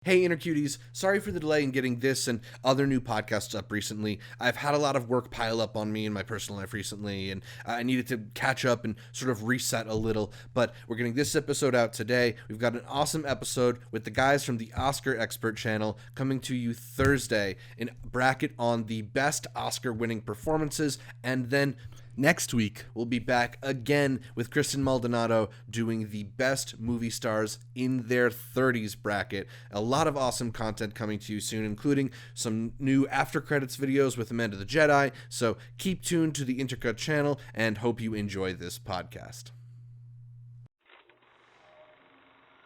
Hey Intercuties, sorry for the delay in getting this and other new podcasts up recently. I've had a lot of work pile up on me in my personal life recently, and I needed to catch up and sort of reset a little, but we're getting this episode out today. We've got an awesome episode with the guys from the Oscar Expert channel coming to you Thursday in bracket on the best Oscar-winning performances, and then next week, we'll be back again with Kristen Maldonado doing the best movie stars in their 30s bracket. A lot of awesome content coming to you soon, including some new after credits videos with Amanda the Jedi. So keep tuned to the Intercut channel and hope you enjoy this podcast.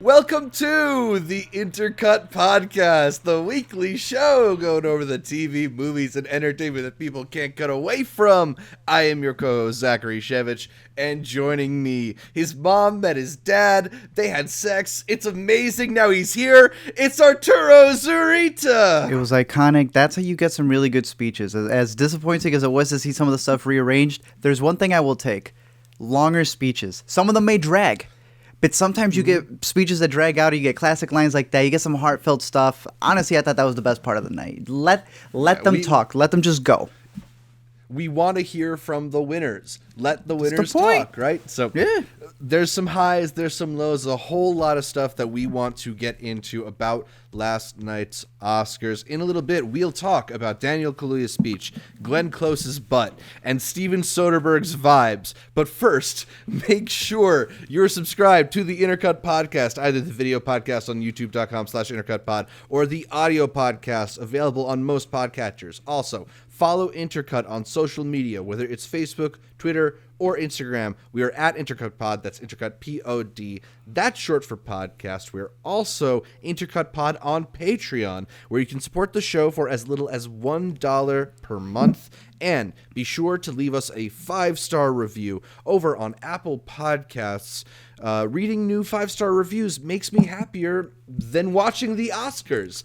Welcome to the Intercut podcast, the weekly show going over the TV, movies, and entertainment that people can't cut away from. I am your co-host, Zachary Shevich, and joining me, his mom met his dad, they had sex, it's amazing, now he's here, it's Arturo Zurita! It was iconic. That's how you get some really good speeches. As disappointing as it was to see some of the stuff rearranged, there's one thing I will take. Longer speeches. Some of them may drag. But sometimes you get speeches that drag out, or you get classic lines like that, you get some heartfelt stuff. Honestly, I thought that was the best part of the night. Let them talk. Let them just go. We want to hear from the winners. Let the winners talk, right? So yeah. There's some highs, there's some lows, a whole lot of stuff that we want to get into about last night's Oscars. In a little bit, we'll talk about Daniel Kaluuya's speech, Glenn Close's butt, and Steven Soderbergh's vibes. But first, make sure you're subscribed to the Intercut podcast, either the video podcast on youtube.com/intercutpod or the audio podcast available on most podcatchers. Also, follow Intercut on social media, whether it's Facebook, Twitter, or Instagram. We are at Intercut Pod. That's Intercut Pod. That's short for podcast. We're also Intercut Pod on Patreon, where you can support the show for as little as $1 per month. And be sure to leave us a 5-star review over on Apple Podcasts. Reading new 5-star reviews makes me happier than watching the Oscars.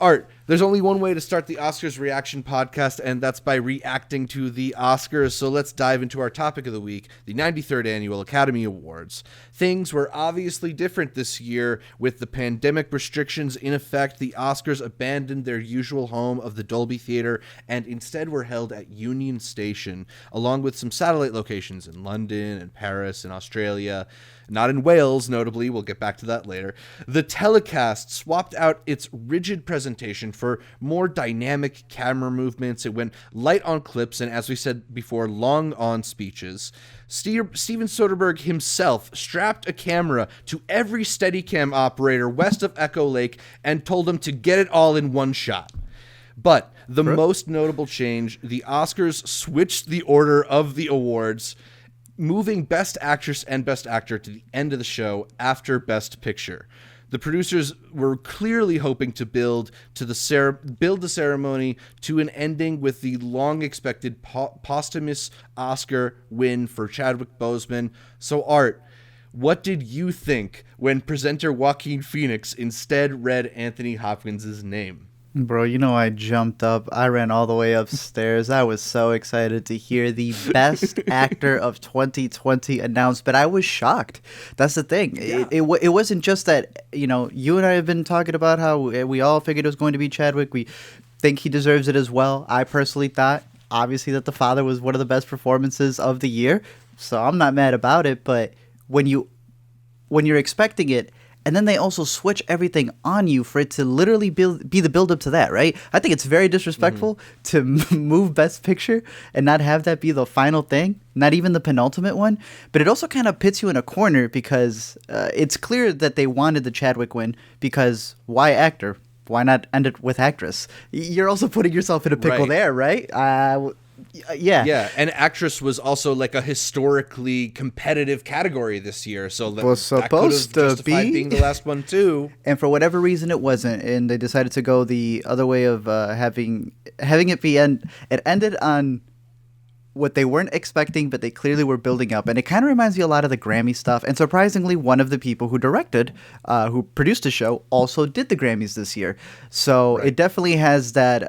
Art, there's only one way to start the Oscars reaction podcast, and that's by reacting to the Oscars. So let's dive into our topic of the week, the 93rd Annual Academy Awards. Things were obviously different this year. With the pandemic restrictions in effect, the Oscars abandoned their usual home of the Dolby Theatre and instead were held at Union Station, along with some satellite locations in London and Paris and Australia. Not in Wales, notably. We'll get back to that later. The telecast swapped out its rigid presentation for more dynamic camera movements. It went light on clips and, as we said before, long on speeches. Steven Soderbergh himself strapped a camera to every Steadicam operator west of Echo Lake and told them to get it all in one shot. But the most notable change, the Oscars switched the order of the awards, moving Best Actress and Best Actor to the end of the show after Best Picture. The producers were clearly hoping to build the ceremony to an ending with the long-expected posthumous Oscar win for Chadwick Boseman. So, Art, what did you think when presenter Joaquin Phoenix instead read Anthony Hopkins' name? Bro, you know I jumped up. I ran all the way upstairs. I was so excited to hear the best actor of 2020 announced, but I was shocked. That's the thing. Yeah. It wasn't just that, you and I have been talking about how we all figured it was going to be Chadwick. We think he deserves it as well. I personally thought, obviously, that The Father was one of the best performances of the year, so I'm not mad about it, but when you're expecting it, and then they also switch everything on you for it to literally be the build-up to that, right? I think it's very disrespectful to move Best Picture and not have that be the final thing, not even the penultimate one. But it also kind of pits you in a corner because it's clear that they wanted the Chadwick win because why actor? Why not end it with actress? You're also putting yourself in a pickle there, right? Yeah, and actress was also like a historically competitive category this year, so was supposed that could have to justified be being the last one too. And for whatever reason, it wasn't, and they decided to go the other way of having it be end. It ended on what they weren't expecting, but they clearly were building up, and it kind of reminds me a lot of the Grammy stuff. And surprisingly, one of the people who who produced the show, also did the Grammys this year. So It definitely has that.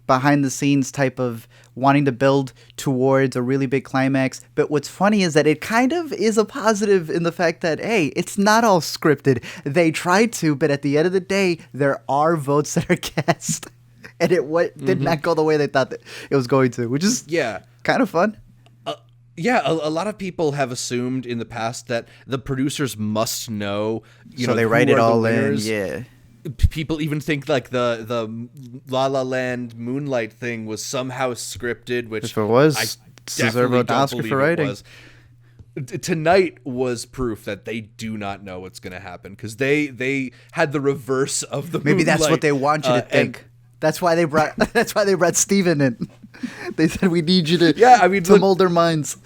behind the scenes type of wanting to build towards a really big climax. But what's funny is that it kind of is a positive in the fact that, hey, it's not all scripted. They tried to, but at the end of the day, there are votes that are cast. And it did not go the way they thought that it was going to, which is kind of fun. A lot of people have assumed in the past that the producers must know, so they write it all in. Yeah. People even think like the La La Land Moonlight thing was somehow scripted, which if it was, I definitely don't believe for writing. It was. Tonight was proof that they do not know what's going to happen because they had the reverse of the maybe Moonlight, that's what they want you to think. That's why they brought Steven in. They said we need you to mold their minds.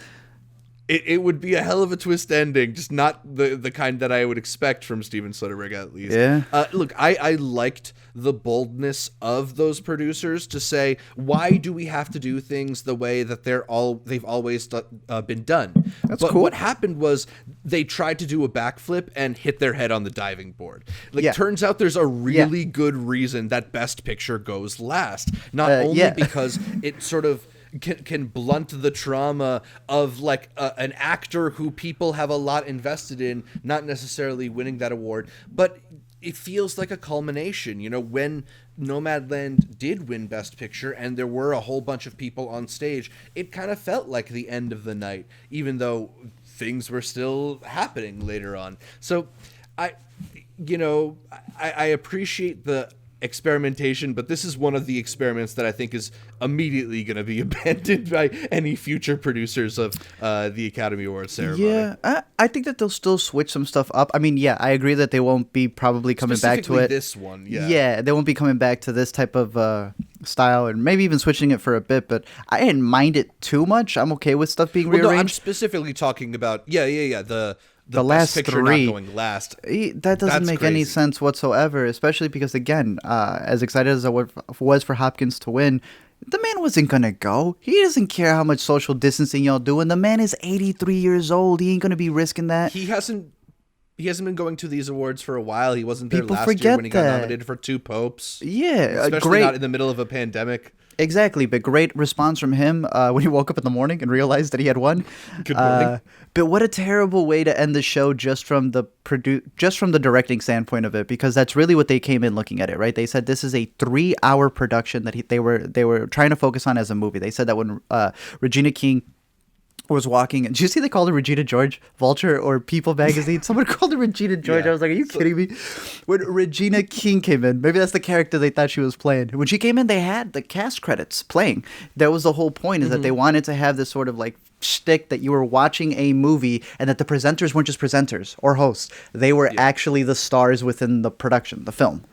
It would be a hell of a twist ending, just not the kind that I would expect from Steven Soderbergh, at least. Yeah. Look, I liked the boldness of those producers to say, why do we have to do things the way that they've always been done? That's but cool. What happened was they tried to do a backflip and hit their head on the diving board. Turns out there's a really good reason that Best Picture goes last. Not only because it sort of can blunt the trauma of like an actor who people have a lot invested in not necessarily winning that award, but it feels like a culmination. When Nomadland did win Best Picture and there were a whole bunch of people on stage, it kind of felt like the end of the night, even though things were still happening later on. So I appreciate the experimentation, but this is one of the experiments that I think is immediately going to be abandoned by any future producers of the Academy Awards ceremony. Yeah, I think that they'll still switch some stuff up. I mean, I agree that they won't be probably coming back to it. This one, Yeah, they won't be coming back to this type of style, and maybe even switching it for a bit, but I didn't mind it too much. I'm okay with stuff being rearranged. No, I'm specifically talking about, the last Best Picture three not going last. That doesn't make any sense whatsoever, especially because, again, as excited as I was for Hopkins to win, the man wasn't going to go. He doesn't care how much social distancing y'all doing. The man is 83 years old. He ain't going to be risking that. He hasn't been going to these awards for a while. He wasn't there last year when he got nominated for 2 popes. Yeah, especially not in the middle of a pandemic. Exactly, but great response from him when he woke up in the morning and realized that he had won. Good morning. But what a terrible way to end the show just from the directing standpoint of it, because that's really what they came in looking at it, right? They said this is a 3-hour production that they were trying to focus on as a movie. They said that when Regina King was walking, and did you see they called her Regina George, Vulture or People magazine? Someone called her Regina George. Yeah. I was like, are you kidding me? When Regina King came in, maybe that's the character they thought she was playing. When she came in, they had the cast credits playing. That was the whole point, is that they wanted to have this sort of like shtick that you were watching a movie and that the presenters weren't just presenters or hosts. They were actually the stars within the production, the film.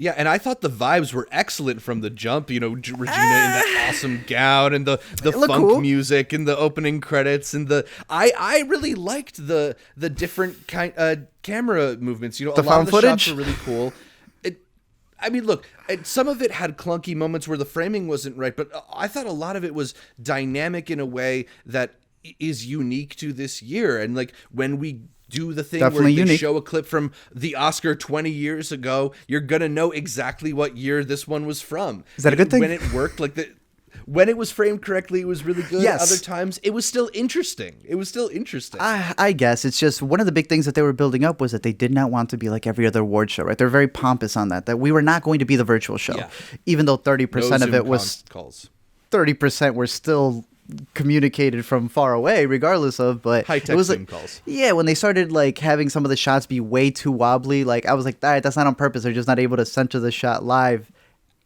Yeah, and I thought the vibes were excellent from the jump. Regina in that awesome gown and the funk cool music and the opening credits and I really liked the different camera movements. The a lot found of the footage shots were really cool. Some of it had clunky moments where the framing wasn't right, but I thought a lot of it was dynamic in a way that is unique to this year. And like when we do the thing Definitely where they unique. show a clip from the Oscar 20 years ago, you're going to know exactly what year this one was from. Is that a good thing? When it worked, when it was framed correctly, it was really good. Yes. Other times, it was still interesting. I guess it's just one of the big things that they were building up was that they did not want to be like every other award show, right? They're very pompous on that we were not going to be the virtual show, even though 30% of it was calls. 30% were still communicated from far away, regardless of, but high-tech it was Zoom like, calls. Yeah, when they started like having some of the shots be way too wobbly, like I was like, all right, that's not on purpose. They're just not able to center the shot live.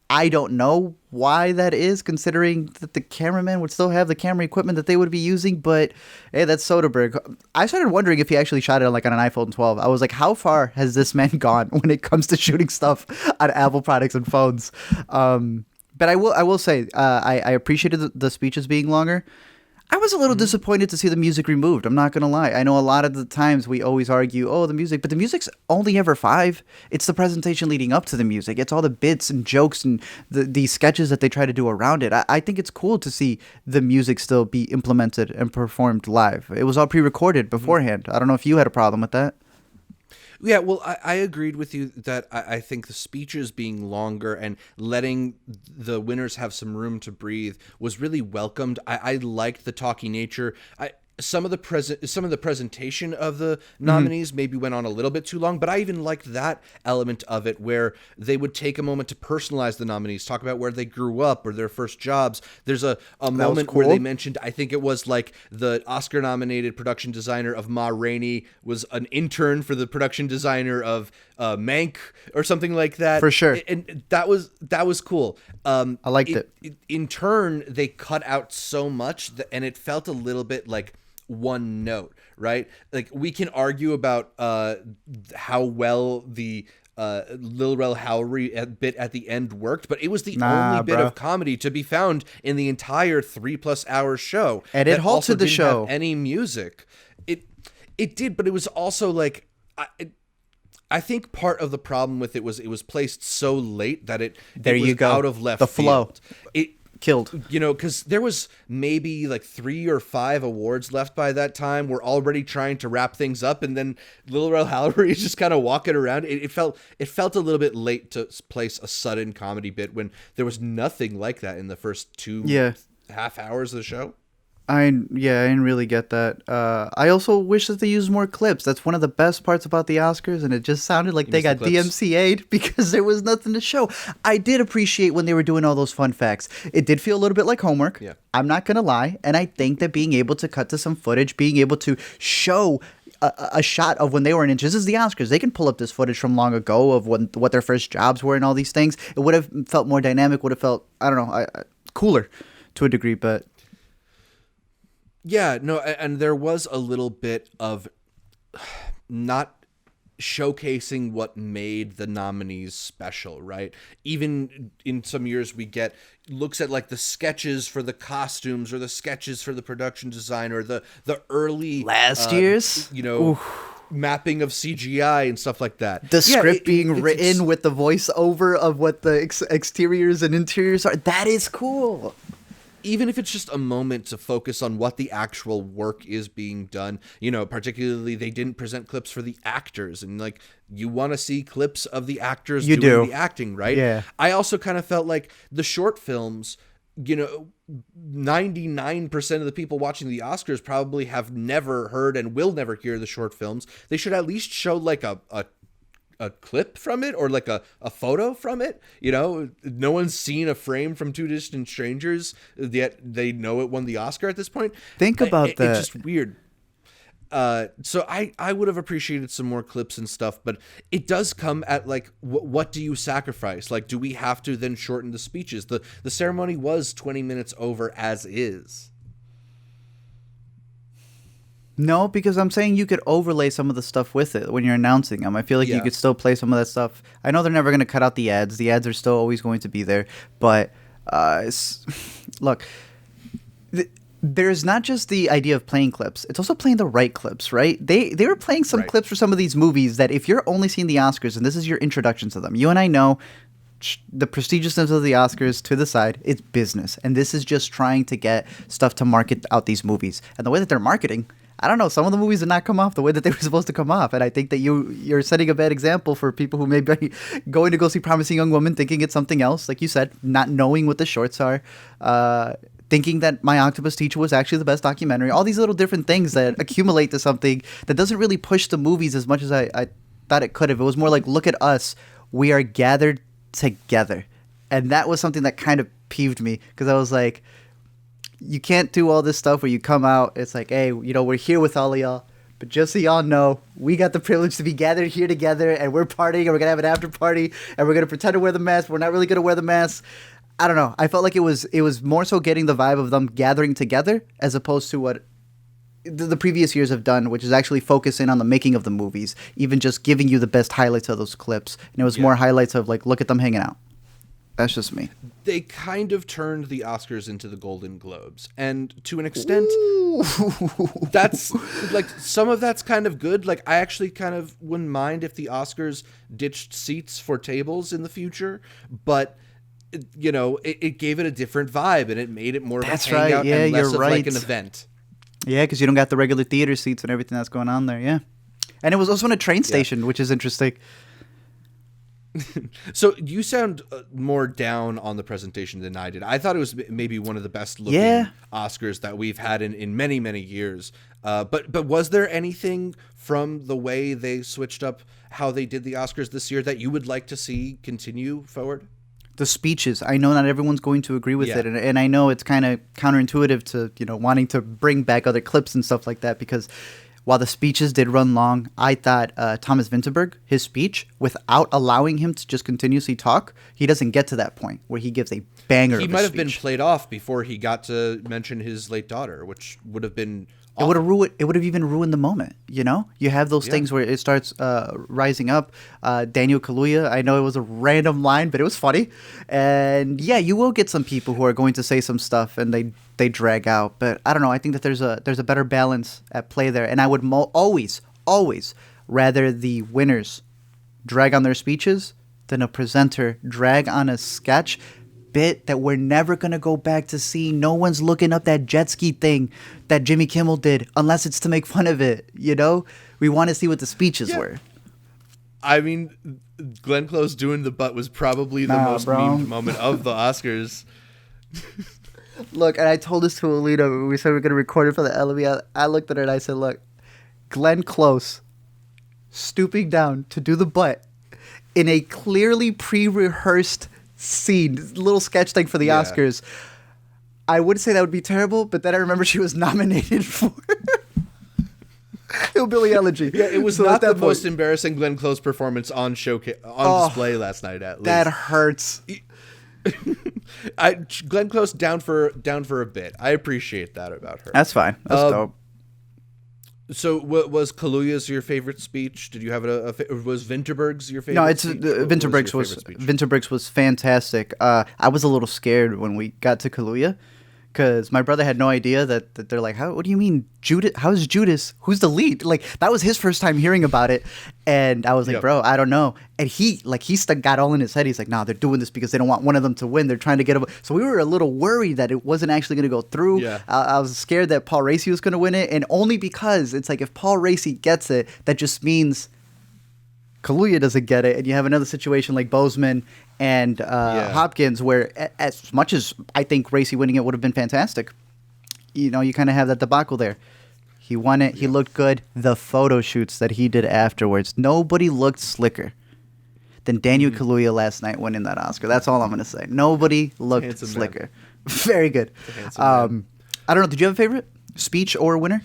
I don't know why that is, considering that the cameraman would still have the camera equipment that they would be using, but hey, that's Soderbergh. I started wondering if he actually shot it like on an iPhone 12. I was like, how far has this man gone when it comes to shooting stuff on Apple products and phones? But I will say, I appreciated the speeches being longer. I was a little disappointed to see the music removed. I'm not going to lie. I know a lot of the times we always argue, the music, but the music's only ever 5. It's the presentation leading up to the music. It's all the bits and jokes and the sketches that they try to do around it. I think it's cool to see the music still be implemented and performed live. It was all pre-recorded beforehand. I don't know if you had a problem with that. Yeah, well, I agreed with you that I think the speeches being longer and letting the winners have some room to breathe was really welcomed. I liked the talky nature. Some of the presentation of the nominees maybe went on a little bit too long, but I even liked that element of it where they would take a moment to personalize the nominees, talk about where they grew up or their first jobs. There's a moment where they mentioned, I think it was like the Oscar-nominated production designer of Ma Rainey was an intern for the production designer of Mank or something like that. For sure. And that was cool. I liked it. In turn, they cut out so much and it felt a little bit like one note, right? Like we can argue about how well the Lil Rel Howery bit at the end worked, but it was the only bit of comedy to be found in the entire 3+ hour show, and it halted the show. Any music, it did, but it was also like I think part of the problem with it was placed so late that it was out of left the flow. Field. It killed, because there was maybe like 3 or 5 awards left by that time. We're already trying to wrap things up, and then Lil Rel Howery is just kind of walking around. It felt a little bit late to place a sudden comedy bit when there was nothing like that in the first 2 half hours of the show. I didn't really get that. I also wish that they used more clips. That's one of the best parts about the Oscars, and it just sounded like they got DMCA'd because there was nothing to show. I did appreciate when they were doing all those fun facts. It did feel a little bit like homework. Yeah. I'm not going to lie, and I think that being able to cut to some footage, being able to show a shot of when they were in This is the Oscars. They can pull up this footage from long ago of what their first jobs were and all these things. It would have felt more dynamic, would have felt, I don't know, cooler to a degree, but... Yeah, no, and there was a little bit of not showcasing what made the nominees special, right? Even in some years we get looks at like the sketches for the costumes or the sketches for the production design or the early last year's, mapping of CGI and stuff like that. The script being written with the voiceover of what the exteriors and interiors are. That is cool. Even if it's just a moment to focus on what the actual work is being done, particularly they didn't present clips for the actors, and like you want to see clips of the actors doing the acting, right? Yeah. I also kind of felt like the short films, 99% of the people watching the Oscars probably have never heard and will never hear the short films. They should at least show like a clip from it or like a photo from it. No one's seen a frame from Two Distant Strangers, yet they know it won the Oscar at this point. Think about that. It's just weird. So I would have appreciated some more clips and stuff, but it does come at like, what do you sacrifice? Like, do we have to then shorten the speeches? The ceremony was 20 minutes over as is. No, because I'm saying you could overlay some of the stuff with it when you're announcing them. I feel like you could still play some of that stuff. I know they're never going to cut out the ads. The ads are still always going to be there. But look, there's not just the idea of playing clips. It's also playing the right clips, right? They were playing some clips for some of these movies that if you're only seeing the Oscars and this is your introduction to them, you and I know the prestigiousness of the Oscars to the side, it's business. And this is just trying to get stuff to market out these movies. And the way that they're marketing, I don't know, some of the movies did not come off the way that they were supposed to come off. And I think that you're setting a bad example for people who may be going to go see Promising Young Woman thinking it's something else, like you said, not knowing what the shorts are, thinking that My Octopus Teacher was actually the best documentary. All these little different things that accumulate to something that doesn't really push the movies as much as I thought it could have. It was more like, look at us. We are gathered together. And that was something that kind of peeved me because I was like, you can't do all this stuff where you come out, it's like, hey, we're here with all of y'all, but just so y'all know, we got the privilege to be gathered here together, and we're partying, and we're going to have an after party, and we're going to pretend to wear the mask, but we're not really going to wear the mask. I don't know. I felt like it was more so getting the vibe of them gathering together as opposed to what the previous years have done, which is actually focusing on the making of the movies, even just giving you the best highlights of those clips. And it was more highlights of, like, look at them hanging out. That's just me. They kind of turned the Oscars into the Golden Globes. And to an extent, that's like some of that's kind of good. Like I actually kind of wouldn't mind if the Oscars ditched seats for tables in the future. But, it gave it a different vibe and it made it more of a hangout and less of like an event. Yeah, because you don't got the regular theater seats and everything that's going on there. Yeah. And it was also in a train station, which is interesting. So you sound more down on the presentation than I did. I thought it was maybe one of the best looking Oscars that we've had in many, many years. But was there anything from the way they switched up how they did the Oscars this year that you would like to see continue forward? The speeches. I know not everyone's going to agree with it, and I know it's kind of counterintuitive to wanting to bring back other clips and stuff like that, because while the speeches did run long, I thought Thomas Vinterberg, his speech, without allowing him to just continuously talk, he doesn't get to that point where he gives a banger. He might have been played off before he got to mention his late daughter, which would have been awful. It would have even ruined the moment. You have those things where it starts rising up. Daniel Kaluuya, I know it was a random line, but it was funny. And yeah, you will get some people who are going to say some stuff and they drag out. But I don't know. I think that there's a better balance at play there. And I would always rather the winners drag on their speeches than a presenter drag on a sketch bit that we're never going to go back to see. No one's looking up that jet ski thing that Jimmy Kimmel did unless it's to make fun of it. We want to see what the speeches were. I mean, Glenn Close doing the butt was probably the most memed moment of the Oscars. Look, and I told this to Alina when we said we were going to record it for the LME. I looked at her and I said, look, Glenn Close stooping down to do the butt in a clearly pre-rehearsed scene, little sketch thing for the Oscars. I would say that would be terrible, but then I remember she was nominated for Hillbilly Elegy. Yeah, it was not the most embarrassing Glenn Close performance on display last night. At least that hurts. Glenn Close down for a bit. I appreciate that about her. That's fine. That's dope. So, was Kaluuya's your favorite speech? Did you have was Vinterberg's your favorite? No, it's Vinterberg's was fantastic. I was a little scared when we got to Kaluuya, because my brother had no idea that they're like, what do you mean Judas? How's Judas? Who's the lead? Like, that was his first time hearing about it, and I was like, bro, I don't know. And he got all in his head. He's like, nah, they're doing this because they don't want one of them to win. They're trying to get him. So we were a little worried that it wasn't actually going to go through. Yeah. I was scared that Paul Raci was going to win it, and only because it's like, if Paul Raci gets it, that just means Kaluuya doesn't get it, and you have another situation like Boseman and Hopkins, where as much as I think Raci winning it would have been fantastic, you kind of have that debacle there. He won it. He looked good. The photo shoots that he did afterwards, nobody looked slicker than Daniel Kaluuya last night winning that Oscar. That's all I'm going to say. Nobody looked slicker. Very good. I don't know. Did you have a favorite speech or winner?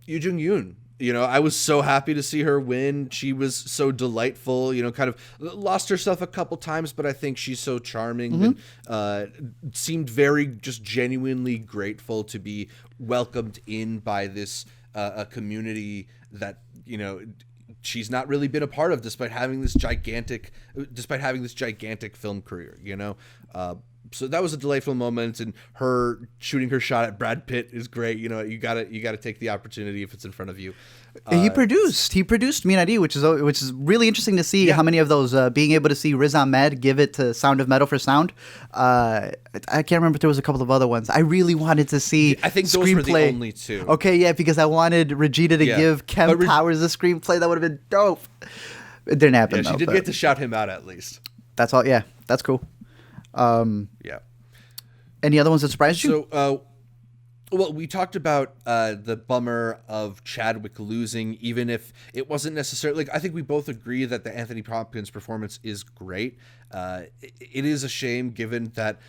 Yuh-jung. I was so happy to see her win. She was so delightful, kind of lost herself a couple times, but I think she's so charming and seemed very just genuinely grateful to be welcomed in by this a community that, she's not really been a part of despite having this gigantic film career, So that was a delightful moment, and her shooting her shot at Brad Pitt is great. You gotta take the opportunity if it's in front of you. He produced Me and ID, which is really interesting to see how many of those being able to see Riz Ahmed give it to Sound of Metal for sound. I can't remember if there was a couple of other ones. I really wanted to see. I think those were the only two. Okay, yeah, because I wanted Regina to give Ken Powers a screenplay. That would have been dope. It didn't happen. Yeah, she did get to shout him out at least. That's all. Yeah, that's cool. Any other ones that surprised you? So, well, we talked about the bummer of Chadwick losing, even if it wasn't necessarily. I think we both agree that the Anthony Hopkins performance is great. It is a shame, given that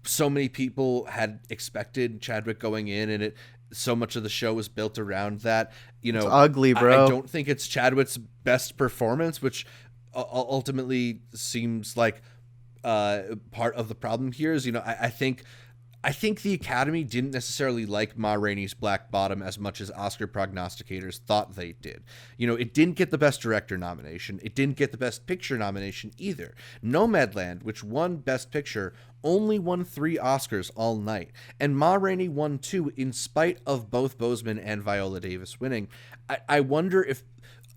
so many people had expected Chadwick going in, and so much of the show was built around that. It's ugly, bro. I don't think it's Chadwick's best performance, which ultimately seems like part of the problem here is, I think the Academy didn't necessarily like Ma Rainey's Black Bottom as much as Oscar prognosticators thought they did. It didn't get the Best Director nomination. It didn't get the Best Picture nomination either. Nomadland, which won Best Picture, only won 3 Oscars all night. And Ma Rainey won 2 in spite of both Boseman and Viola Davis winning. I wonder if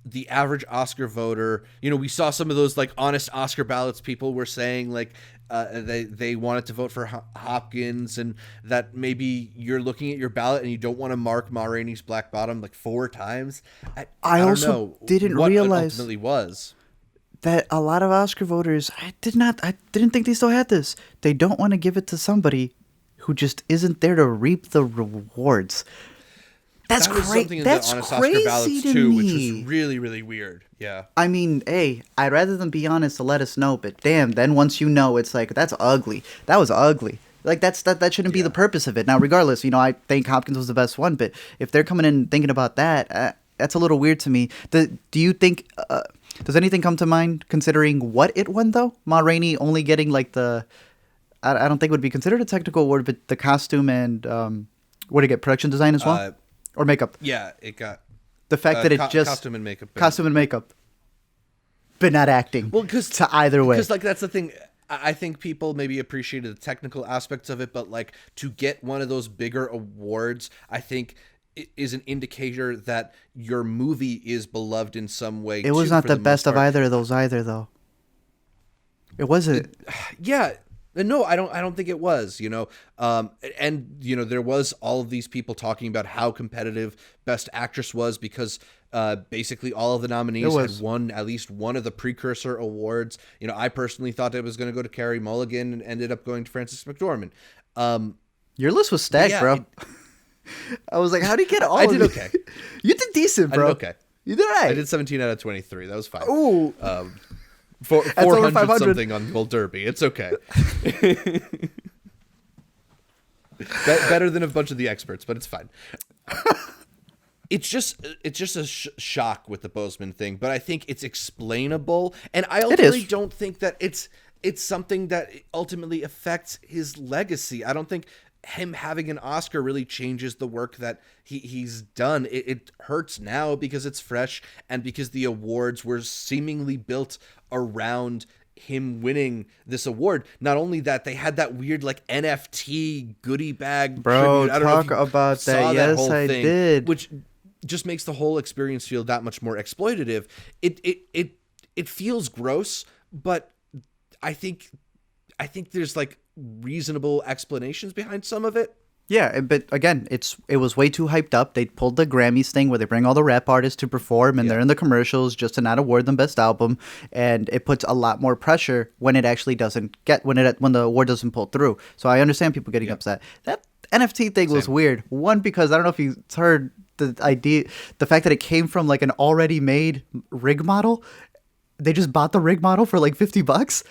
the average Oscar voter, we saw some of those like honest Oscar ballots people were saying like they wanted to vote for Hopkins, and that maybe you're looking at your ballot and you don't want to mark Ma Rainey's Black Bottom like 4 times. I don't also know didn't what realize it ultimately was. That a lot of Oscar voters, I didn't think they still had this. They don't want to give it to somebody who just isn't there to reap the rewards. That's crazy. That's honest crazy Oscar ballots to too, me. which was really, really weird. Yeah. I mean, hey, I'd rather them be honest to let us know, but damn, then once you know, it's like, that's ugly. That was ugly. Like, that shouldn't be the purpose of it. Now, regardless, I think Hopkins was the best one, but if they're coming in thinking about that, that's a little weird to me. Do you think, does anything come to mind considering what it won, though? Ma Rainey only getting, like, I don't think it would be considered a technical award, but the costume and, what did it get, production design as well? Or makeup? Yeah, it got... The fact that it just... Costume and makeup. Costume and makeup. But not acting. Well, because... To either way. Because, like, that's the thing. I think people maybe appreciated the technical aspects of it, but, like, to get one of those bigger awards, I think... it is an indicator that your movie is beloved in some way. It was not the best of either of those either, though. It wasn't. Yeah. No, I don't think it was, and there was all of these people talking about how competitive Best Actress was because basically all of the nominees had won at least one of the precursor awards. I personally thought it was going to go to Carey Mulligan and ended up going to Frances McDormand. Your list was stacked, bro. I was like, how do you get all I of did it? Okay. You did decent, bro. I did okay. You did right. I did 17 out of 23. That was fine. Ooh. 400 something on Gold Derby. It's okay. Better than a bunch of the experts, but it's fine. It's just a shock with the Boseman thing, but I think it's explainable, and I ultimately don't think that it's something that ultimately affects his legacy. I don't think him having an Oscar really changes the work that he's done. It hurts now because it's fresh and because the awards were seemingly built around him winning this award. Not only that, they had that weird like NFT goodie bag. Bro, tribute. I don't talk know if you about saw that. Yes, I did. Which just makes the whole experience feel that much more exploitative. It feels gross, but I think there's like reasonable explanations behind some of it. Yeah, but again, it was way too hyped up. They pulled the Grammys thing where they bring all the rap artists to perform and they're in the commercials just to not award them Best Album, and it puts a lot more pressure when it actually doesn't get when the award doesn't pull through. So I understand people getting upset. That NFT thing was weird. One, because I don't know if you heard the fact that it came from like an already made rig model. They just bought the rig model for like $50.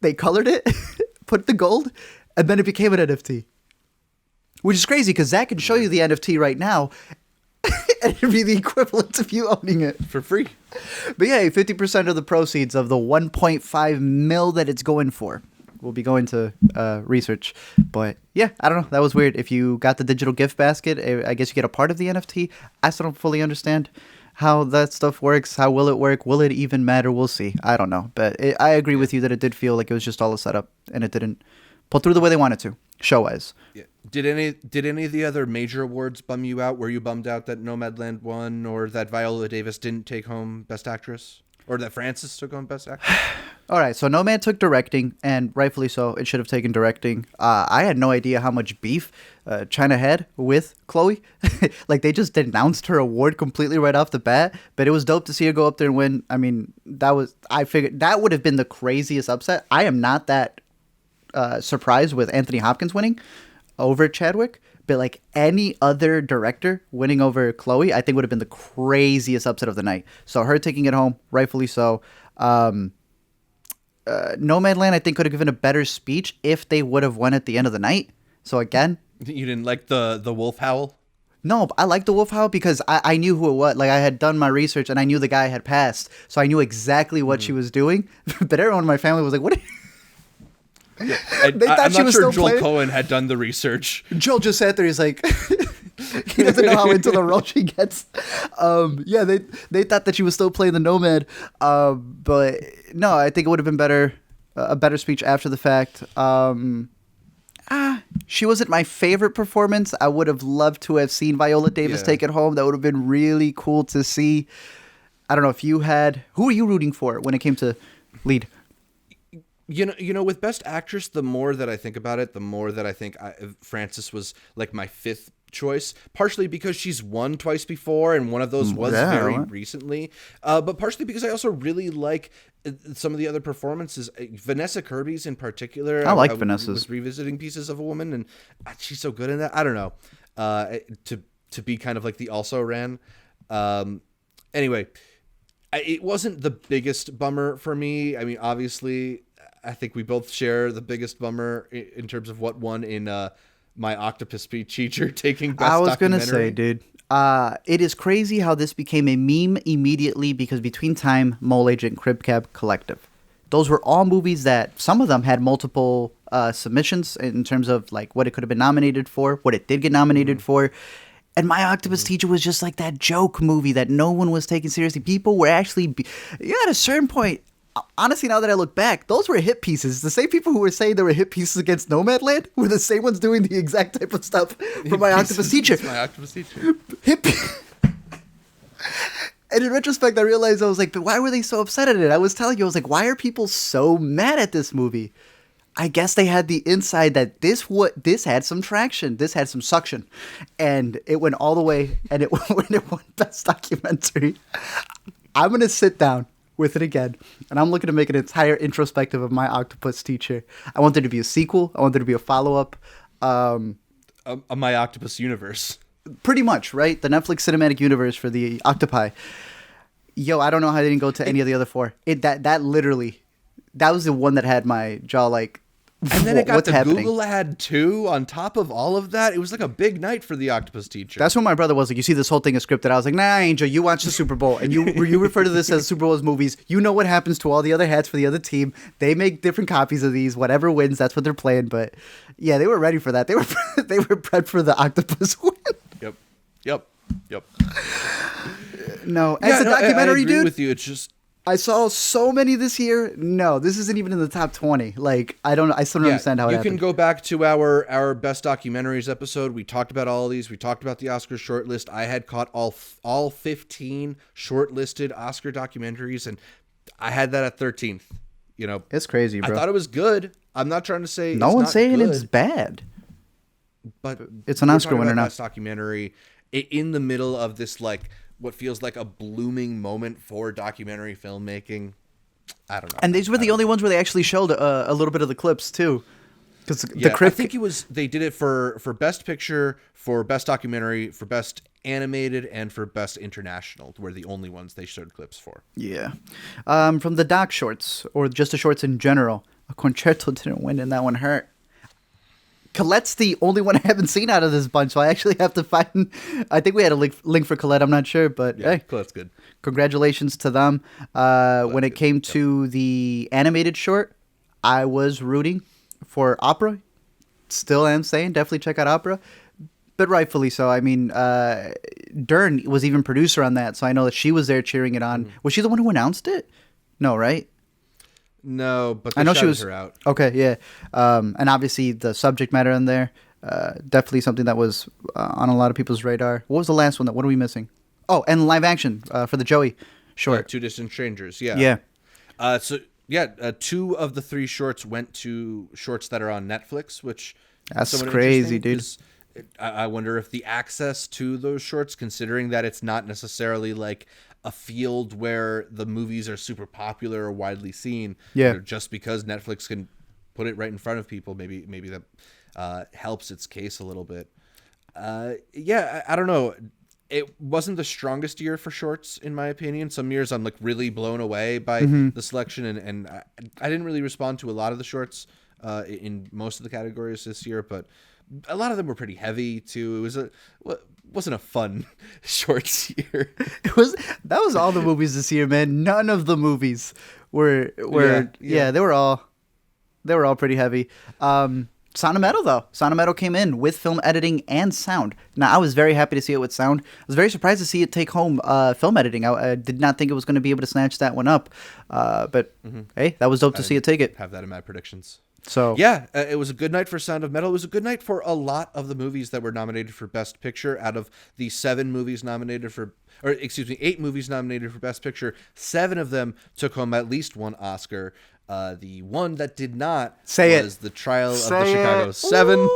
They colored it, put the gold, and then it became an NFT. Which is crazy because Zach can show you the NFT right now and it'd be the equivalent of you owning it. For free. But yeah, 50% of the proceeds of the 1.5 mil that it's going for will be going to research. But yeah, I don't know. That was weird. If you got the digital gift basket, I guess you get a part of the NFT. I still don't fully understand how that stuff works. How will it work? Will it even matter? We'll see. I don't know. But I agree with you that it did feel like it was just all a setup and it didn't pull through the way they wanted to, show-wise. Yeah. Did any of the other major awards bum you out? Were you bummed out that Nomadland won, or that Viola Davis didn't take home Best Actress, or that Frances took home Best Actress? All right, so Nomad took directing, and rightfully so. It should have taken directing. I had no idea how much beef China had with Chloe. Like, they just denounced her award completely right off the bat, but it was dope to see her go up there and win. I mean, I figured that would have been the craziest upset. I am not that surprised with Anthony Hopkins winning over Chadwick, but like any other director winning over Chloe, I think would have been the craziest upset of the night. So her taking it home, rightfully so. Nomadland, I think, could have given a better speech if they would have won at the end of the night. So again, you didn't like the wolf howl? No, I liked the wolf howl because I knew who it was. Like, I had done my research and I knew the guy had passed, so I knew exactly what she was doing. But everyone in my family was like, "What?" Yeah, I'm not sure Joel Cohen had done the research. Joel just sat there. He's like, he doesn't know how into the role she gets. Yeah, they thought that she was still playing the Nomad. But no, I think it would have been better, a better speech after the fact. She wasn't my favorite performance. I would have loved to have seen Viola Davis take it home. That would have been really cool to see. I don't know if you had. Who were you rooting for when it came to lead? You know, with Best Actress, the more that I think about it, the more that I think Frances was like my fifth choice, partially because she's won twice before, and one of those was very recently, but partially because I also really like some of the other performances. Vanessa Kirby's in particular. I like Vanessa's. Was revisiting Pieces of a Woman, and she's so good in that. I don't know, to be kind of like the also ran. Anyway, it wasn't the biggest bummer for me. I mean, obviously, I think we both share the biggest bummer in terms of what won in My Octopus Teacher taking Best I was Documentary. gonna say, dude, it is crazy how this became a meme immediately because Between Time, Mole Agent, Crib Cab Collective, those were all movies that some of them had multiple submissions in terms of like what it could have been nominated for, what it did get nominated for. And My Octopus Teacher was just like that joke movie that no one was taking seriously. People were actually, at a certain point, honestly, now that I look back, those were hit pieces. The same people who were saying they were hit pieces against Nomadland were the same ones doing the exact type of stuff for My Octopus Teacher. My Octopus Teacher. And in retrospect, I realized, I was like, but why were they so upset at it? I was telling you, I was like, why are people so mad at this movie? I guess they had the insight that this had some traction. This had some suction. And it went all the way, and when it won Best Documentary, I'm going to sit down with it again, and I'm looking to make an entire introspective of My Octopus Teacher. I want there to be a sequel. I want there to be a follow-up. A My Octopus universe. Pretty much, right? The Netflix cinematic universe for the octopi. Yo, I don't know how they didn't go to any of the other four. That literally, that was the one that had my jaw like, and then it got what's the happening? Google ad too on top of all of that. It was like a big night for the Octopus Teacher. That's when my brother was like, you see this whole thing is scripted. I was like, nah, Angel, you watch the Super Bowl, and you refer to this as Super Bowl's movies. You know what happens to all the other hats for the other team. They make different copies of these. Whatever wins, that's what they're playing. But yeah, they were ready for that. They were bred for the octopus win. Yep. No, as a documentary, I agree dude. With you, it's just. I saw so many this year. No, this isn't even in the top 20. Like, I still don't understand how it happened. You can go back to our best documentaries episode. We talked about all of these. We talked about the Oscar shortlist. I had caught all 15 shortlisted Oscar documentaries, and I had that at 13th. You know, it's crazy, bro. I thought it was good. I'm not trying to say no one's saying it's bad, but it's an Oscar winner now. Best documentary in the middle of this like. What feels like a blooming moment for documentary filmmaking. I don't know. And these were the only ones where they actually showed a little bit of the clips too. Because I think they did it for Best Picture, for Best Documentary, for Best Animated, and for Best International were the only ones they showed clips for. Yeah. From the doc shorts, or just the shorts in general, a Concerto didn't win, and that one hurt. Colette's the only one I haven't seen out of this bunch, so I actually have to find. I think we had a link for Colette. I'm not sure, but hey, Colette's good. Congratulations to them. When it came to the animated short, I was rooting for Opera. Still am saying definitely check out Opera, but rightfully so. I mean, Dern was even producer on that, so I know that she was there cheering it on. Was she the one who announced it? No, right? No, but they I know she was her out. Okay, yeah, and obviously the subject matter in there, definitely something that was on a lot of people's radar. What was the last one? What are we missing? Oh, and live action for the Joey short. Two Distant Strangers. Yeah. Two of the three shorts went to shorts that are on Netflix, which that's crazy, dude. I wonder if the access to those shorts, considering that it's not necessarily like a field where the movies are super popular or widely seen. Yeah. Just because Netflix can put it right in front of people, maybe that helps its case a little bit. I don't know. It wasn't the strongest year for shorts, in my opinion. Some years I'm like really blown away by the selection, and I didn't really respond to a lot of the shorts in most of the categories this year, but a lot of them were pretty heavy too. It wasn't a fun shorts year. That was all the movies this year, man. None of the movies were they were all pretty heavy. Sound of Metal, though. Sound of Metal came in with film editing and sound. Now, I was very happy to see it with sound. I was very surprised to see it take home film editing. I did not think it was going to be able to snatch that one up. But hey, that was dope to see it take it. Have that in my predictions. So yeah, it was a good night for Sound of Metal. It was a good night for a lot of the movies that were nominated for Best Picture. Out of the 8 movies nominated for Best Picture, 7 of them took home at least one Oscar. The one that did not was The Trial of the Chicago 7,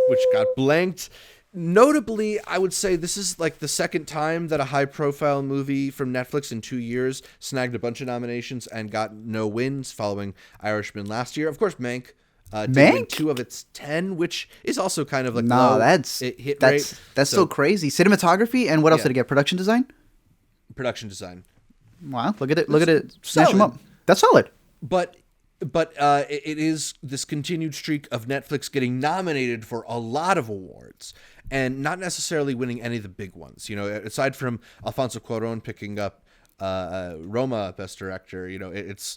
which got blanked. Notably, I would say this is like the second time that a high-profile movie from Netflix in 2 years snagged a bunch of nominations and got no wins, following Irishman last year. Of course, Mank did win 2 of its 10, which is also kind of like low hit rate. That's so crazy. Cinematography, and what else did it get? Production design? Production design. Wow, look at it. Snatch them up. That's solid. But it is this continued streak of Netflix getting nominated for a lot of awards and not necessarily winning any of the big ones. You know, aside from Alfonso Cuarón picking up Roma Best Director, you know, it's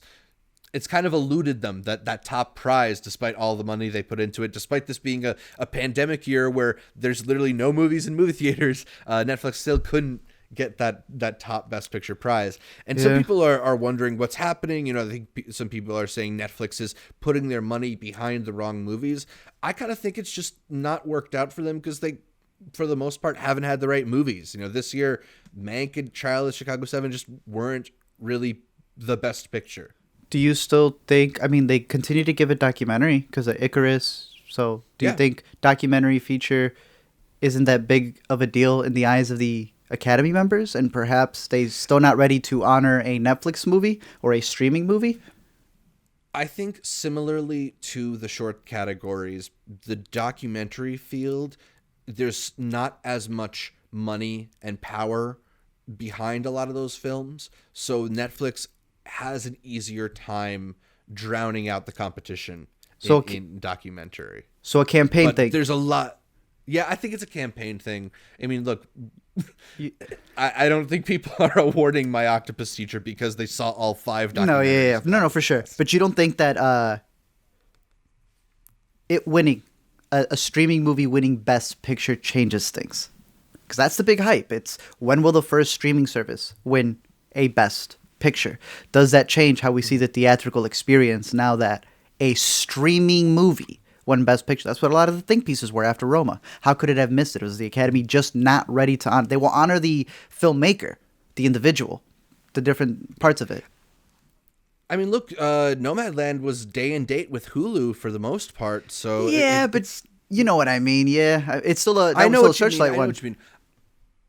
kind of eluded them that top prize, despite all the money they put into it. Despite this being a pandemic year where there's literally no movies in movie theaters, Netflix still couldn't get that top Best Picture prize. And some people are wondering what's happening. You know, I think some people are saying Netflix is putting their money behind the wrong movies. I kind of think it's just not worked out for them because they, for the most part, haven't had the right movies. You know, this year, Mank and Trial of Chicago 7 just weren't really the Best Picture. Do you still think, I mean, they continue to give it documentary because of Icarus. So do you think documentary feature isn't that big of a deal in the eyes of the Academy members, and perhaps they still not ready to honor a Netflix movie or a streaming movie? I think similarly to the short categories, the documentary field, there's not as much money and power behind a lot of those films. So Netflix has an easier time drowning out the competition in documentary. So a campaign thing. There's a lot. Yeah, I think it's a campaign thing. I mean, look, I don't think people are awarding My Octopus Teacher because they saw all 5 documentaries. No, for sure. But you don't think that it winning, a streaming movie winning Best Picture changes things? Because that's the big hype. It's when will the first streaming service win a Best Picture? Does that change how we see the theatrical experience now that a streaming movie won Best Picture? That's what a lot of the think pieces were after Roma. How could it have missed it? Was the Academy just not ready to honor? They will honor the filmmaker, the individual, the different parts of it. I mean, look, Nomadland was day and date with Hulu for the most part. So but you know what I mean. Yeah, it's still a Searchlight one. I know what you mean.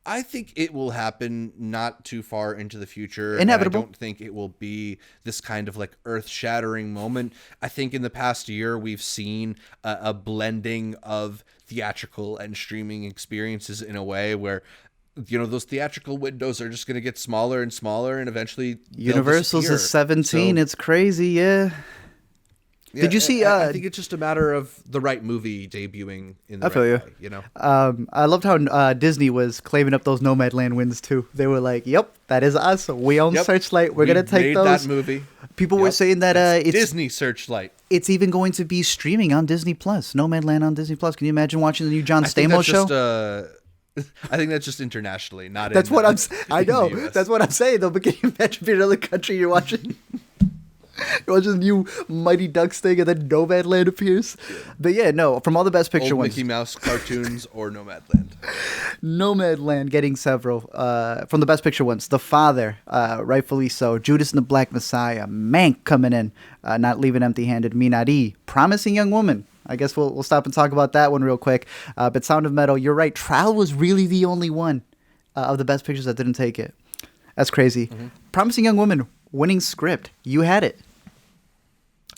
I think it will happen not too far into the future. Inevitable. I don't think it will be this kind of like earth-shattering moment. I think in the past year we've seen a blending of theatrical and streaming experiences in a way where, you know, those theatrical windows are just going to get smaller and smaller, and eventually Universal's is 17. So, it's crazy, yeah. Did you see? I think it's just a matter of the right movie debuting in the right way, you know? I loved how Disney was claiming up those Nomadland wins too. They were like, "Yep, that is us. We own Searchlight. We're gonna take those." That movie. People were saying that it's Disney Searchlight. It's even going to be streaming on Disney Plus. Nomadland on Disney Plus. Can you imagine watching the new John Stamos show? I think that's just internationally, not. That's what I'm. I know. That's what I'm saying though. But can you imagine being in another country you're watching? You're watching the new Mighty Ducks thing, and then Nomadland appears. But yeah, no, from all the Best Picture ones, Mickey Mouse cartoons or Nomadland. Nomadland getting several from the Best Picture ones. The Father, rightfully so. Judas and the Black Messiah. Mank coming in, not leaving empty-handed. Minari, Promising Young Woman. I guess we'll stop and talk about that one real quick. But Sound of Metal, you're right. Trial was really the only one of the Best Pictures that didn't take it. That's crazy. Mm-hmm. Promising Young Woman, winning script. You had it.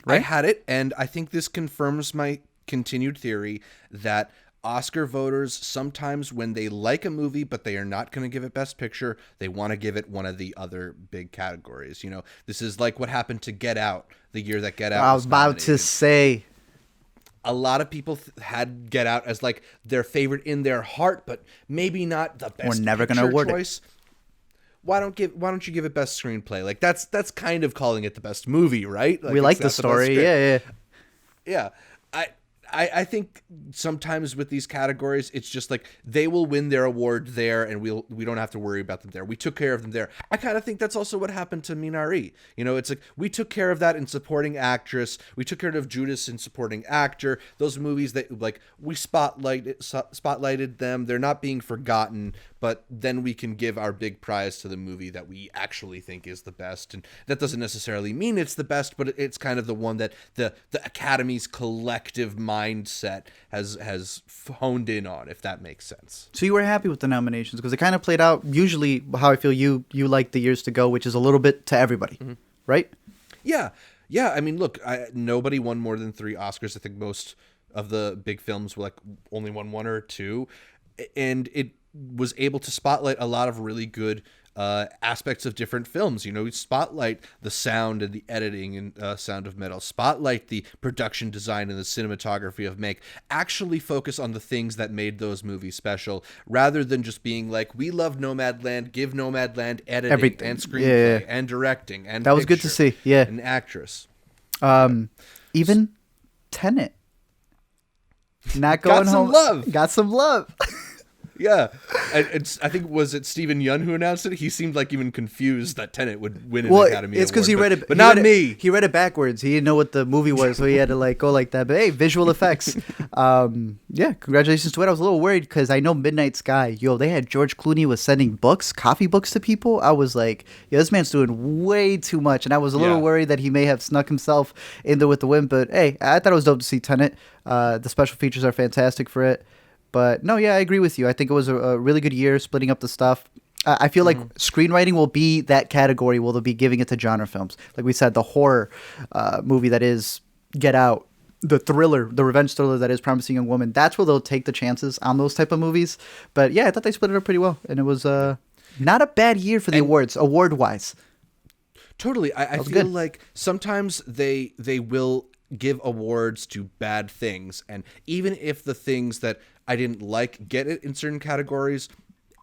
Right? I had it, and I think this confirms my continued theory that Oscar voters, sometimes when they like a movie but they are not going to give it Best Picture, they want to give it one of the other big categories. You know, this is like what happened to Get Out, the year that Get Out was about to say. A lot of people had Get Out as like their favorite in their heart, but maybe not the best. We're never going to award choice. Why don't you give it Best Screenplay? Like that's kind of calling it the best movie, right? Like, we like the story. Yeah. Yeah. I think sometimes with these categories, it's just like they will win their award there, and we don't have to worry about them there. We took care of them there. I kind of think that's also what happened to Minari. You know, it's like we took care of that in supporting actress. We took care of Judas in supporting actor. Those movies that like we spotlighted them. They're not being forgotten, but then we can give our big prize to the movie that we actually think is the best. And that doesn't necessarily mean it's the best, but it's kind of the one that the Academy's collective mindset has honed in on, if that makes sense. So you were happy with the nominations because it kind of played out usually how I feel you like the years to go, which is a little bit to everybody, right? Yeah. I mean, look, nobody won more than 3 Oscars. I think most of the big films were like only won 1 or 2, and it was able to spotlight a lot of really good aspects of different films. You know, spotlight the sound and the editing and Sound of Metal, spotlight the production design and the cinematography of Make, actually focus on the things that made those movies special, rather than just being like, we love Nomadland, give Nomadland editing everything. And screenplay and directing and that was good to see. Yeah, an actress. Even Tenet, not going home. Got some love. Yeah, I think was it Steven Yeun who announced it. He seemed like even confused that Tenet would win an Academy Award. It's because he read it, but not me. He read it backwards. He didn't know what the movie was, so he had to like go like that. But hey, visual effects. Yeah, congratulations to it. I was a little worried because I know Midnight Sky. They had George Clooney was sending coffee books to people. I was like, yeah, this man's doing way too much, and I was a little worried that he may have snuck himself in there with the wind. But hey, I thought it was dope to see Tenet. The special features are fantastic for it. But no, yeah, I agree with you. I think it was a really good year splitting up the stuff. I feel like screenwriting will be that category where they'll be giving it to genre films. Like we said, the horror movie that is Get Out, the thriller, the revenge thriller that is Promising Young Woman. That's where they'll take the chances on those type of movies. But yeah, I thought they split it up pretty well. And it was not a bad year for the awards, award-wise. Totally. I feel like sometimes they will give awards to bad things. And even if the things that I didn't like get it in certain categories,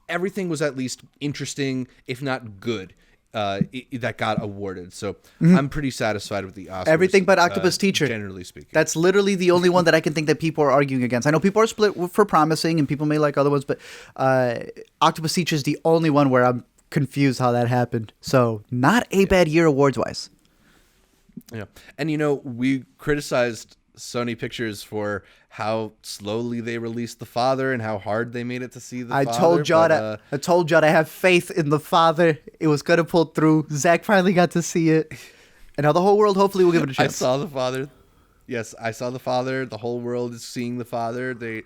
everything was at least interesting, if not good, that got awarded. So I'm pretty satisfied with the Oscars. Everything but Octopus Teacher, generally speaking. That's literally the only one that I can think that people are arguing against. I know people are split for Promising, and people may like other ones, but Octopus Teacher is the only one where I'm confused how that happened. So not a bad year awards-wise. Yeah, and we criticized Sony Pictures for how slowly they released The Father and how hard they made it to see I told y'all to have faith in The Father. It was gonna pull through. Zach finally got to see it, and now the whole world hopefully will give it a chance. I saw The Father. Yes, I saw The Father. The whole world is seeing The Father. They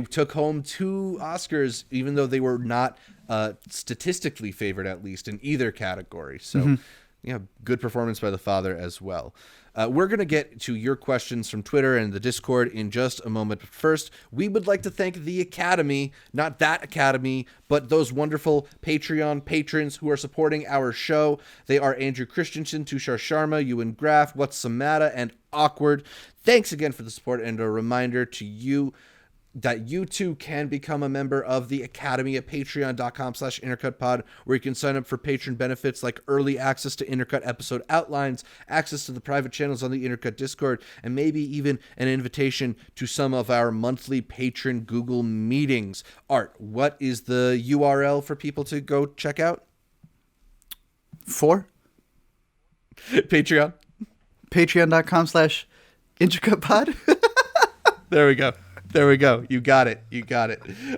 took home 2 Oscars, even though they were not statistically favored, at least in either category. So. Yeah, good performance by The Father as well. We're going to get to your questions from Twitter and the Discord in just a moment. But first, we would like to thank the Academy, not that Academy, but those wonderful Patreon patrons who are supporting our show. They are Andrew Christensen, Tushar Sharma, Ewan Graff, What's Samata, and Awkward. Thanks again for the support, and a reminder to you that you too can become a member of the Academy at patreon.com/intercutpod, where you can sign up for patron benefits like early access to Intercut episode outlines, access to the private channels on the Intercut Discord, and maybe even an invitation to some of our monthly patron Google meetings. Art, what is the URL for people to go check out? Patreon. Patreon.com/intercutpod. There we go. You got it.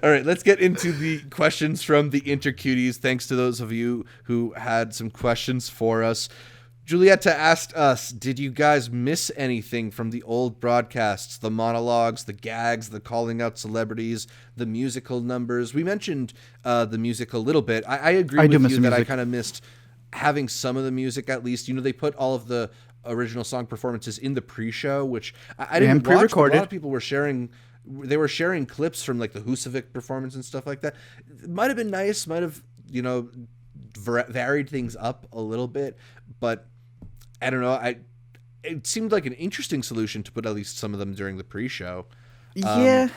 All right, let's get into the questions from the Intercuties. Thanks to those of you who had some questions for us. Julietta asked us, did you guys miss anything from the old broadcasts? The monologues, the gags, the calling out celebrities, the musical numbers. We mentioned the music a little bit. I agree with you that I kind of missed having some of the music at least. They put all of the original song performances in the pre-show, which I didn't watch, but a lot of people were sharing. They were sharing clips from like the Husavik performance and stuff like that. It might have been nice, might have, varied things up a little bit, but I don't know. It seemed like an interesting solution to put at least some of them during the pre-show. Yeah.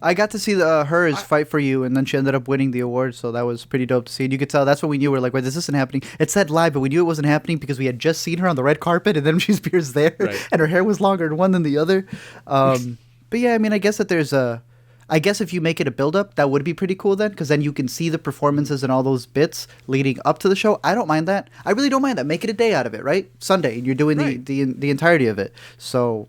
I got to see hers fight for you, and then she ended up winning the award, so that was pretty dope to see. And you could tell that's what we knew. We're like, wait, this isn't happening. It said live, but we knew it wasn't happening because we had just seen her on the red carpet, and then she appears there, and her hair was longer in one than the other. But yeah, I mean, I guess that there's I guess if you make it a build-up, that would be pretty cool then, because then you can see the performances and all those bits leading up to the show. I don't mind that. I really don't mind that. Make it a day out of it, right? Sunday, and you're doing the entirety of it. So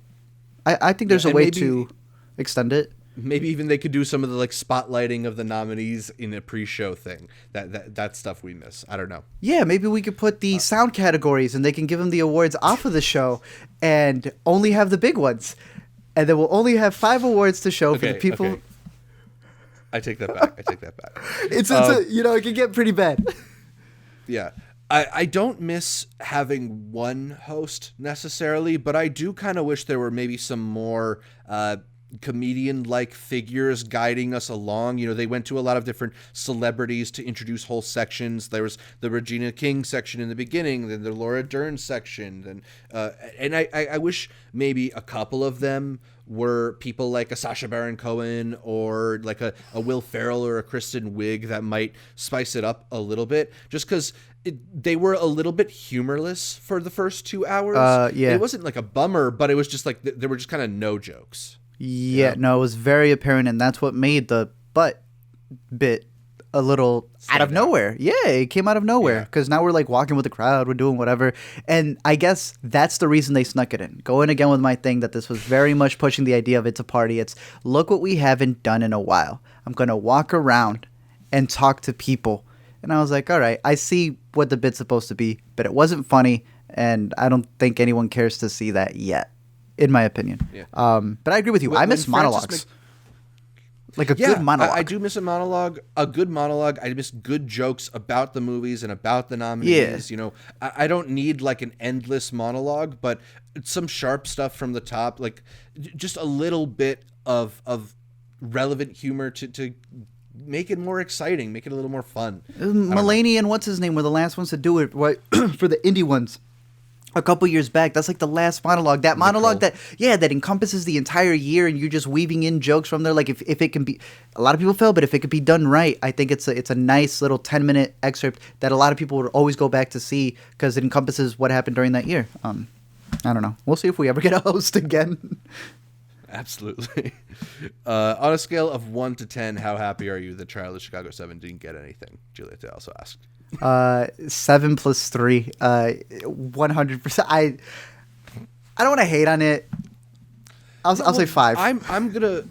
I think there's a way to extend it. Maybe even they could do some of the like spotlighting of the nominees in a pre-show thing. That stuff we miss. I don't know. Yeah, maybe we could put the sound categories and they can give them the awards off of the show and only have the big ones. And then we'll only have 5 awards to show for the people. Okay. I take that back. It's it can get pretty bad. Yeah. I don't miss having one host necessarily, but I do kind of wish there were maybe some more comedian-like figures guiding us along. You know, they went to a lot of different celebrities to introduce whole sections. There was the Regina King section in the beginning, then the Laura Dern section, and I wish maybe a couple of them were people like a Sacha Baron Cohen or like a Will Ferrell or a Kristen Wiig that might spice it up a little bit, just because they were a little bit humorless for the first 2 hours. It wasn't like a bummer, but it was just like there were just kind of no jokes. Yeah, no, it was very apparent, and that's what made the butt bit a little out of nowhere. Yeah, it came out of nowhere because now we're like walking with the crowd, we're doing whatever, and I guess that's the reason they snuck it in. Going again with my thing that this was very much pushing the idea of it's a party. It's look what we haven't done in a while. I'm gonna walk around and talk to people, and I was like, all right, I see what the bit's supposed to be, but it wasn't funny, and I don't think anyone cares to see that yet. In my opinion. Yeah. But I agree with you. I miss monologues. Like a good monologue. I do miss a monologue. A good monologue. I miss good jokes about the movies and about the nominees. Yeah. You know, I don't need like an endless monologue, but some sharp stuff from the top, like just a little bit of relevant humor to make it more exciting, make it a little more fun. Mulaney and what's his name were the last ones to do it, right? For the indie ones. A couple years back, that's like the last monologue. That monologue that encompasses the entire year, and you're just weaving in jokes from there. Like if it can be, a lot of people fail, but if it could be done right, I think it's a nice little 10-minute excerpt that a lot of people would always go back to see because it encompasses what happened during that year. I don't know. We'll see if we ever get a host again. Absolutely. On a scale of 1 to 10, how happy are you that Trial of Chicago 7 didn't get anything? Julieta also asked. 7 plus 3, 100%. I don't want to hate on it. I'll say 5. I'm gonna,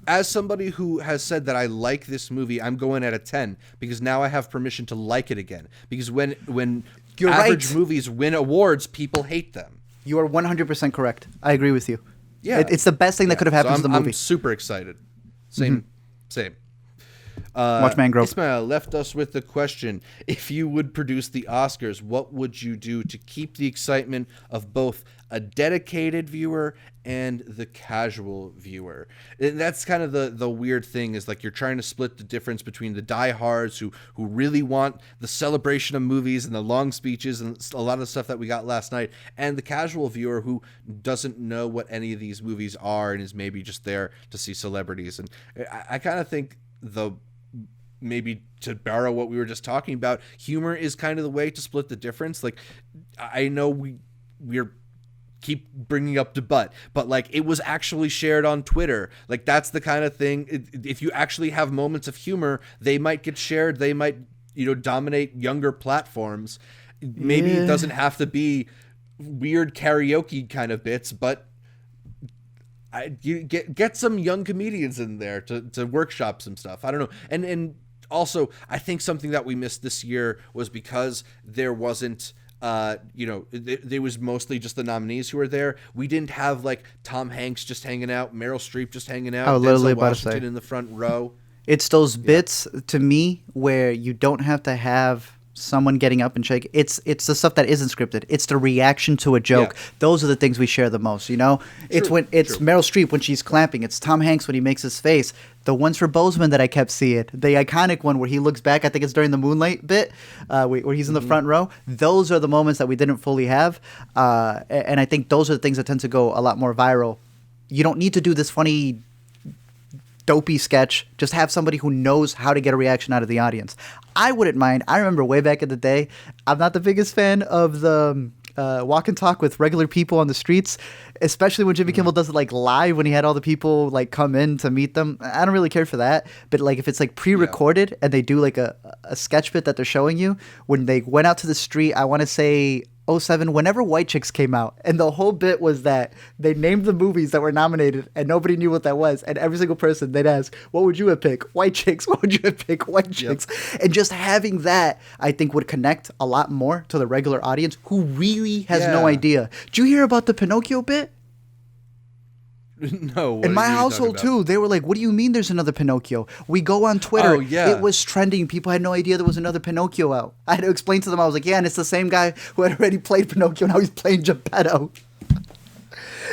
as somebody who has said that I like this movie, I'm going at a 10 because now I have permission to like it again. Because when You're average right. movies win awards, people hate them. You are 100% correct. I agree with you. Yeah, it's the best thing that could have happened to the movie. I'm super excited. Same. Watchman Grove. Ismail left us with the question: if you would produce the Oscars, what would you do to keep the excitement of both a dedicated viewer and the casual viewer? And that's kind of the weird thing, is like you're trying to split the difference between the diehards who really want the celebration of movies and the long speeches and a lot of the stuff that we got last night, and the casual viewer who doesn't know what any of these movies are and is maybe just there to see celebrities. And I kind of think maybe to borrow what we were just talking about, humor is kind of the way to split the difference. Like, I know we're keep bringing up the but like it was actually shared on Twitter. Like that's the kind of thing. If you actually have moments of humor, they might get shared. They might, dominate younger platforms. Maybe it doesn't have to be weird karaoke kind of bits, but you get some young comedians in there to workshop some stuff. I don't know. And also, I think something that we missed this year was because there wasn't, there was mostly just the nominees who were there. We didn't have like Tom Hanks just hanging out, Meryl Streep just hanging out, Denzel Washington in the front row. It's those bits to me where you don't have to have someone getting up and shake. It's the stuff that isn't scripted. It's the reaction to a joke. Yeah. Those are the things we share the most, It's when it's Meryl Streep when she's clapping. It's Tom Hanks when he makes his face. The ones for Boseman that I kept seeing. The iconic one where he looks back, I think it's during the Moonlight bit, where he's in the front row. Those are the moments that we didn't fully have. And I think those are the things that tend to go a lot more viral. You don't need to do this funny dopey sketch. Just have somebody who knows how to get a reaction out of the audience. I wouldn't mind. I remember way back in the day, I'm not the biggest fan of the walk and talk with regular people on the streets, especially when Jimmy Kimmel does it like live when he had all the people like come in to meet them. I don't really care for that, but like if it's like pre-recorded and they do like a sketch bit that they're showing you when they went out to the street, I want to say '07, whenever White Chicks came out, and the whole bit was that they named the movies that were nominated and nobody knew what that was, and every single person they'd ask, what would you have picked? White Chicks. What would you have picked? White Chicks. And just having that, I think, would connect a lot more to the regular audience who really has no idea. Did you hear about the Pinocchio bit? No. In my household too, they were like, what do you mean there's another Pinocchio? We go on Twitter. Oh, yeah. It was trending. People had no idea there was another Pinocchio out. I had to explain to them. I was like, yeah, and it's the same guy who had already played Pinocchio. Now he's playing Geppetto.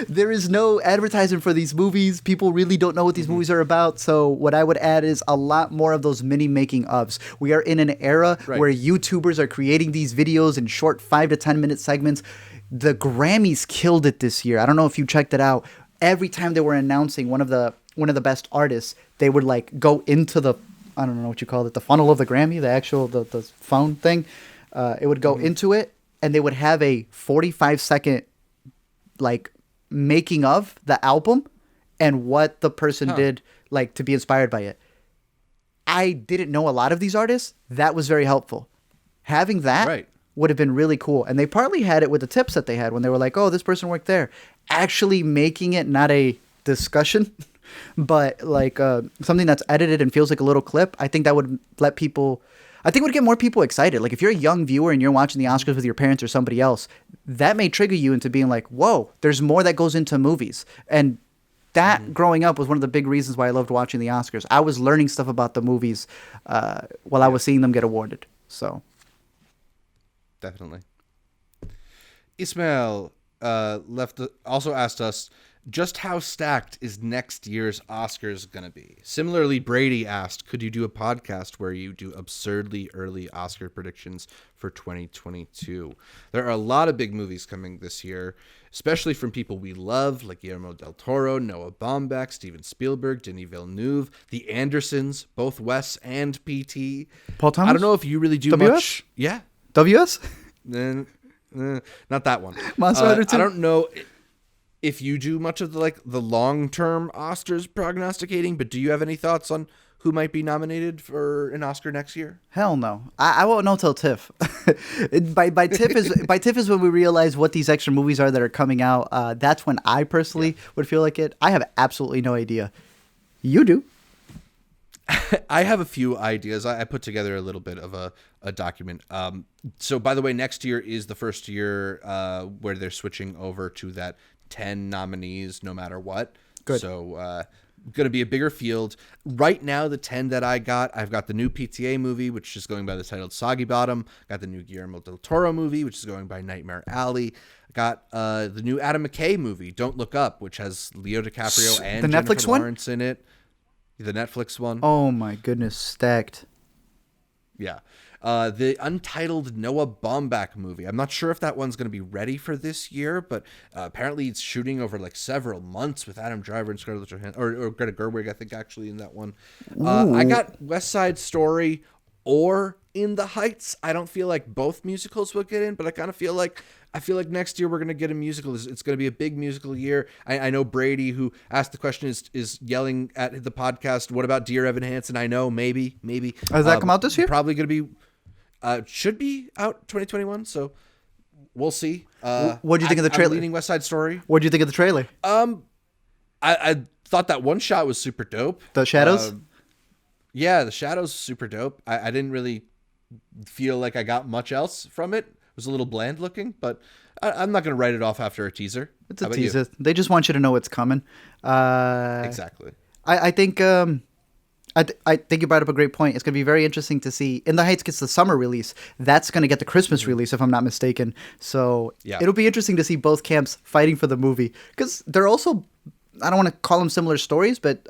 There is no advertisement for these movies. People really don't know what these movies are about. So what I would add is a lot more of those mini making ofs. We are in an era where YouTubers are creating these videos in short 5 to 10 minute segments. The Grammys killed it this year. I don't know if you checked it out. Every time they were announcing one of the best artists, they would like go into the, I don't know what you call it, the funnel of the Grammy, the actual the phone thing. It would go into it, and they would have a 45-second like making of the album and what the person did like to be inspired by it. I didn't know a lot of these artists. That was very helpful. Having that would have been really cool. And they partly had it with the tips that they had when they were like, oh, this person worked there. Actually making it not a discussion, but like something that's edited and feels like a little clip. I think that would let people, I think it would get more people excited. Like if you're a young viewer and you're watching the Oscars with your parents or somebody else, that may trigger you into being like, whoa, there's more that goes into movies. And that growing up was one of the big reasons why I loved watching the Oscars. I was learning stuff about the movies while I was seeing them get awarded. So. Definitely. Ismail also asked us, just how stacked is next year's Oscars going to be? Similarly, Brady asked, could you do a podcast where you do absurdly early Oscar predictions for 2022? There are a lot of big movies coming this year, especially from people we love, like Guillermo del Toro, Noah Baumbach, Steven Spielberg, Denis Villeneuve, the Andersons, both Wes and PT. Paul Thomas? I don't know if you really do WS? much. Yeah. WS? Not that one. Monster Hunter 2? I don't know if you do much of the long-term Oscars prognosticating, but do you have any thoughts on who might be nominated for an Oscar next year? Hell no. I won't know till TIFF. by TIFF is when we realize what these extra movies are that are coming out. That's when I personally would feel like it. I have absolutely no idea. You do. I have a few ideas. I put together a little bit of a document. So, by the way, next year is the first year where they're switching over to that 10 nominees no matter what. Good. So, going to be a bigger field. Right now, the 10 that I've got the new PTA movie, which is going by the title Soggy Bottom. Got the new Guillermo del Toro movie, which is going by Nightmare Alley. Got the new Adam McKay movie, Don't Look Up, which has Leo DiCaprio and the Jennifer Netflix one? Lawrence in it. The Netflix one. Oh my goodness, stacked. Yeah. The untitled Noah Baumbach movie. I'm not sure if that one's going to be ready for this year, but apparently it's shooting over like several months with Adam Driver and Scarlett Johansson, or Greta Gerwig, I think, actually, in that one. I got West Side Story or In the Heights. I don't feel like both musicals will get in, but I kind of feel like next year we're going to get a musical. It's going to be a big musical year. I know Brady, who asked the question, is yelling at the podcast, what about Dear Evan Hansen? I know, maybe. Does that come out this year? Probably going to be, should be out 2021, so we'll see. What do you think of the trailer? I'm leaning West Side Story. What do you think of the trailer? I thought that one shot was super dope. The shadows? Yeah, the shadows super dope. I didn't really feel like I got much else from it. It was a little bland looking, but I'm not going to write it off after a teaser. It's a teaser. They just want you to know what's coming. Exactly. I think I think you brought up a great point. It's going to be very interesting to see. In the Heights gets the summer release. That's going to get the Christmas release, if I'm not mistaken. So it'll be interesting to see both camps fighting for the movie. Because they're also, I don't want to call them similar stories, but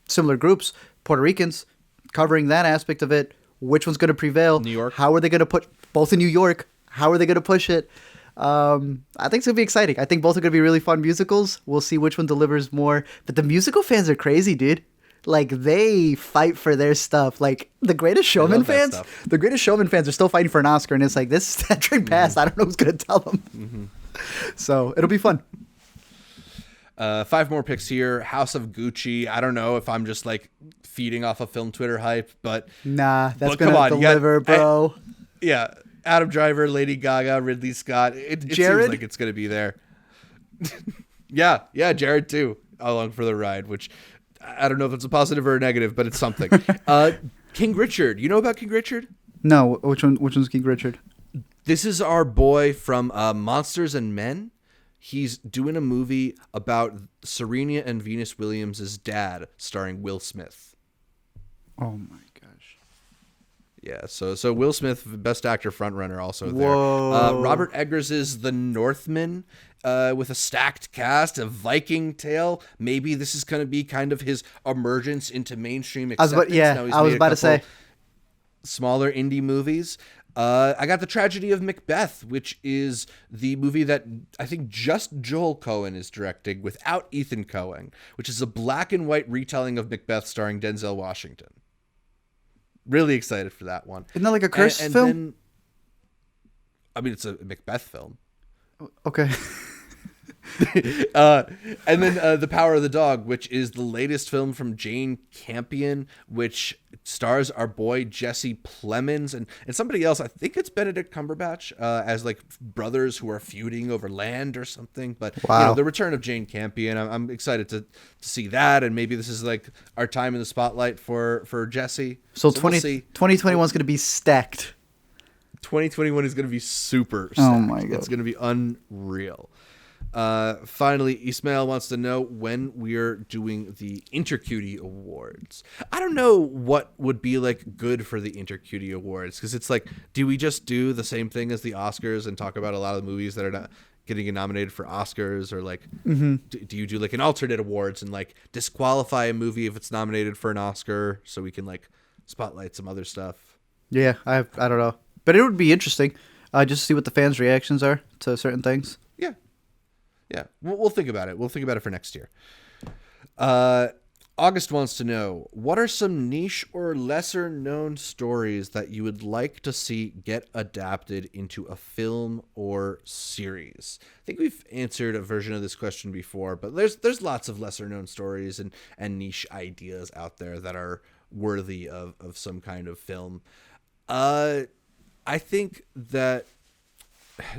similar groups. Puerto Ricans, covering that aspect of it. Which one's going to prevail? New York. How are they going to put, both in New York, how are they going to push it? I think it's going to be exciting. I think both are going to be really fun musicals. We'll see which one delivers more. But the musical fans are crazy, dude. Like, they fight for their stuff. Like, the Greatest Showman fans, are still fighting for an Oscar, and it's like, that train passed. I don't know who's going to tell them. So it'll be fun. 5 more picks here. House of Gucci. I don't know if I'm just like feeding off of film Twitter hype, but nah, that's gonna deliver, bro. Yeah, Adam Driver, Lady Gaga, Ridley Scott. It seems like it's gonna be there. yeah, Jared too, along for the ride. Which I don't know if it's a positive or a negative, but it's something. King Richard. You know about King Richard? No, which one's King Richard? This is our boy from Monsters and Men. He's doing a movie about Serena and Venus Williams' dad, starring Will Smith. Oh my gosh. Yeah, so Will Smith, Best Actor frontrunner, also there. Whoa. Robert Eggers' The Northman, with a stacked cast, a Viking tale. Maybe this is going to be kind of his emergence into mainstream acceptance. I was about to say. Smaller indie movies. I got The Tragedy of Macbeth, which is the movie that I think just Joel Cohen is directing without Ethan Cohen, which is a black and white retelling of Macbeth starring Denzel Washington. Really excited for that one. Isn't that like a curse film? Then, I mean, it's a Macbeth film. Okay. And then The Power of the Dog, which is the latest film from Jane Campion, which stars our boy Jesse Plemons and somebody else. I think it's Benedict Cumberbatch, as like brothers who are feuding over land or something. But wow. The return of Jane Campion, I'm excited to see that, and maybe this is like our time in the spotlight for Jesse. So 2021 is going to be stacked. 2021 is going to be super stacked. Oh my god, it's going to be unreal. Finally, Ismail wants to know when we're doing the Intercutie Awards. I don't know what would be like good for the Intercutie Awards, because it's like, do we just do the same thing as the Oscars and talk about a lot of the movies that are not getting nominated for Oscars, or like do you do like an alternate awards and like disqualify a movie if it's nominated for an Oscar so we can like spotlight some other stuff? Yeah, I don't know, but it would be interesting just to see what the fans' reactions are to certain things. Yeah, we'll think about it. We'll think about it for next year. August wants to know, what are some niche or lesser known stories that you would like to see get adapted into a film or series? I think we've answered a version of this question before, but there's lots of lesser known stories and niche ideas out there that are worthy of some kind of film. I think that,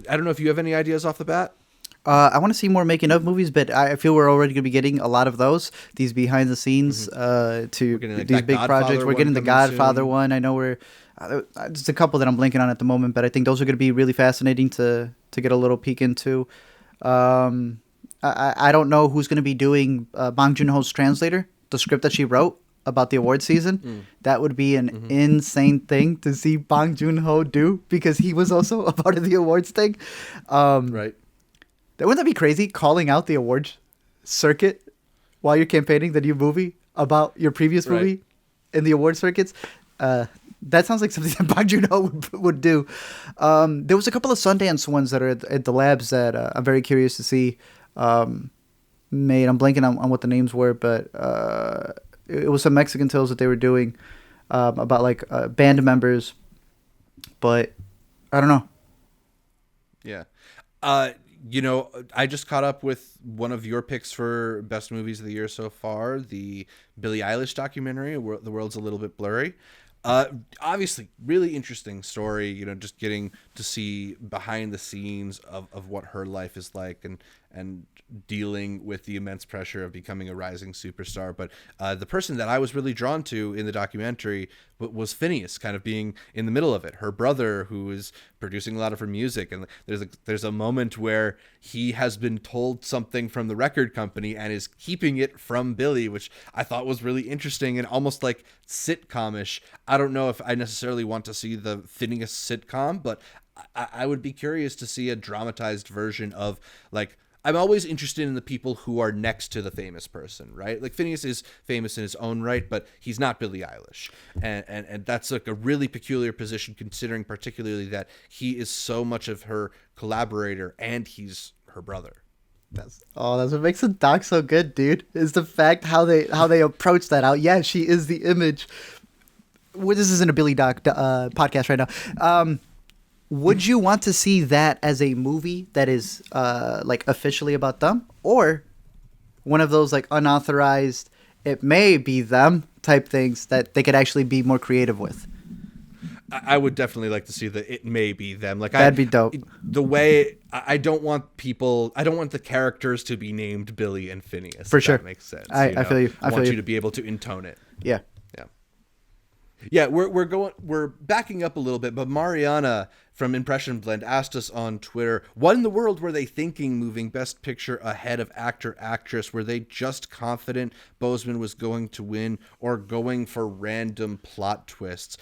I don't know if you have any ideas off the bat. I want to see more making of movies, but I feel we're already going to be getting a lot of those. These behind the scenes to these big projects. We're getting the Godfather one. I know we're just a couple that I'm blanking on at the moment, but I think those are going to be really fascinating to get a little peek into. I don't know who's going to be doing Bong Joon-ho's translator, the script that she wrote about the award season. That would be an insane thing to see Bong Joon-ho do, because he was also a part of the awards thing. Right. Wouldn't that be crazy, calling out the awards circuit while you're campaigning the new movie about your previous movie in the award circuits? That sounds like something that Bong Joon-ho would do. There was a couple of Sundance ones that are at the labs that I'm very curious to see made. I'm blanking on what the names were, but it was some Mexican tales that they were doing about like band members. But I don't know. Yeah. I just caught up with one of your picks for best movies of the year so far, the Billie Eilish documentary, The World's a Little Bit Blurry. Obviously, really interesting story, just getting to see behind the scenes of what her life is like and dealing with the immense pressure of becoming a rising superstar. But the person that I was really drawn to in the documentary was Phineas, kind of being in the middle of it. Her brother, who is producing a lot of her music, and there's a moment where he has been told something from the record company and is keeping it from Billie, which I thought was really interesting and almost like sitcom-ish. I don't know if I necessarily want to see the Phineas sitcom, but I would be curious to see a dramatized version of, like, I'm always interested in the people who are next to the famous person, right? Like, Phineas is famous in his own right, but he's not Billie Eilish. And that's like a really peculiar position, considering particularly that he is so much of her collaborator and he's her brother. That's what makes the doc so good, dude. Is the fact how they approach that out. Yeah, she is the image. Well, this isn't a Billy Doc podcast right now. Would you want to see that as a movie that is like officially about them, or one of those like unauthorized, it may be them type things that they could actually be more creative with? I would definitely like to see that it may be them. Like That'd be dope. The way I don't want the characters to be named Billy and Phineas. For sure. That makes sense. I feel you. I want you to be able to intone it. Yeah. Yeah, we're backing up a little bit, but Mariana from Impression Blend asked us on Twitter, what in the world were they thinking moving Best Picture ahead of Actor Actress? Were they just confident Boseman was going to win, or going for random plot twists?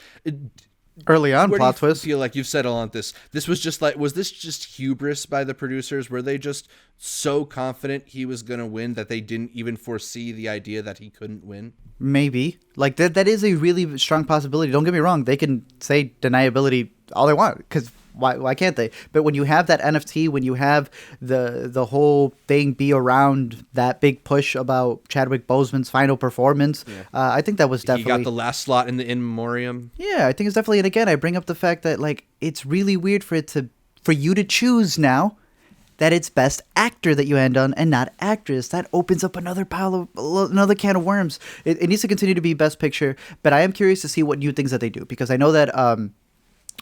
Early on, plot twist. Feel like you've settled on this. This was just like, was this just hubris by the producers? Were they just so confident he was going to win that they didn't even foresee the idea that he couldn't win? Maybe. Like that is a really strong possibility. Don't get me wrong. They can say deniability all they want, because why can't they? But when you have that NFT, when you have the whole thing be around that big push about Chadwick Boseman's final performance, I think that was definitely... He got the last slot in the in memoriam. Yeah, I think it's definitely... And again, I bring up the fact that like it's really weird for you to choose now that it's Best Actor that you end on and not Actress. That opens up another another can of worms. It needs to continue to be Best Picture, but I am curious to see what new things that they do, because I know that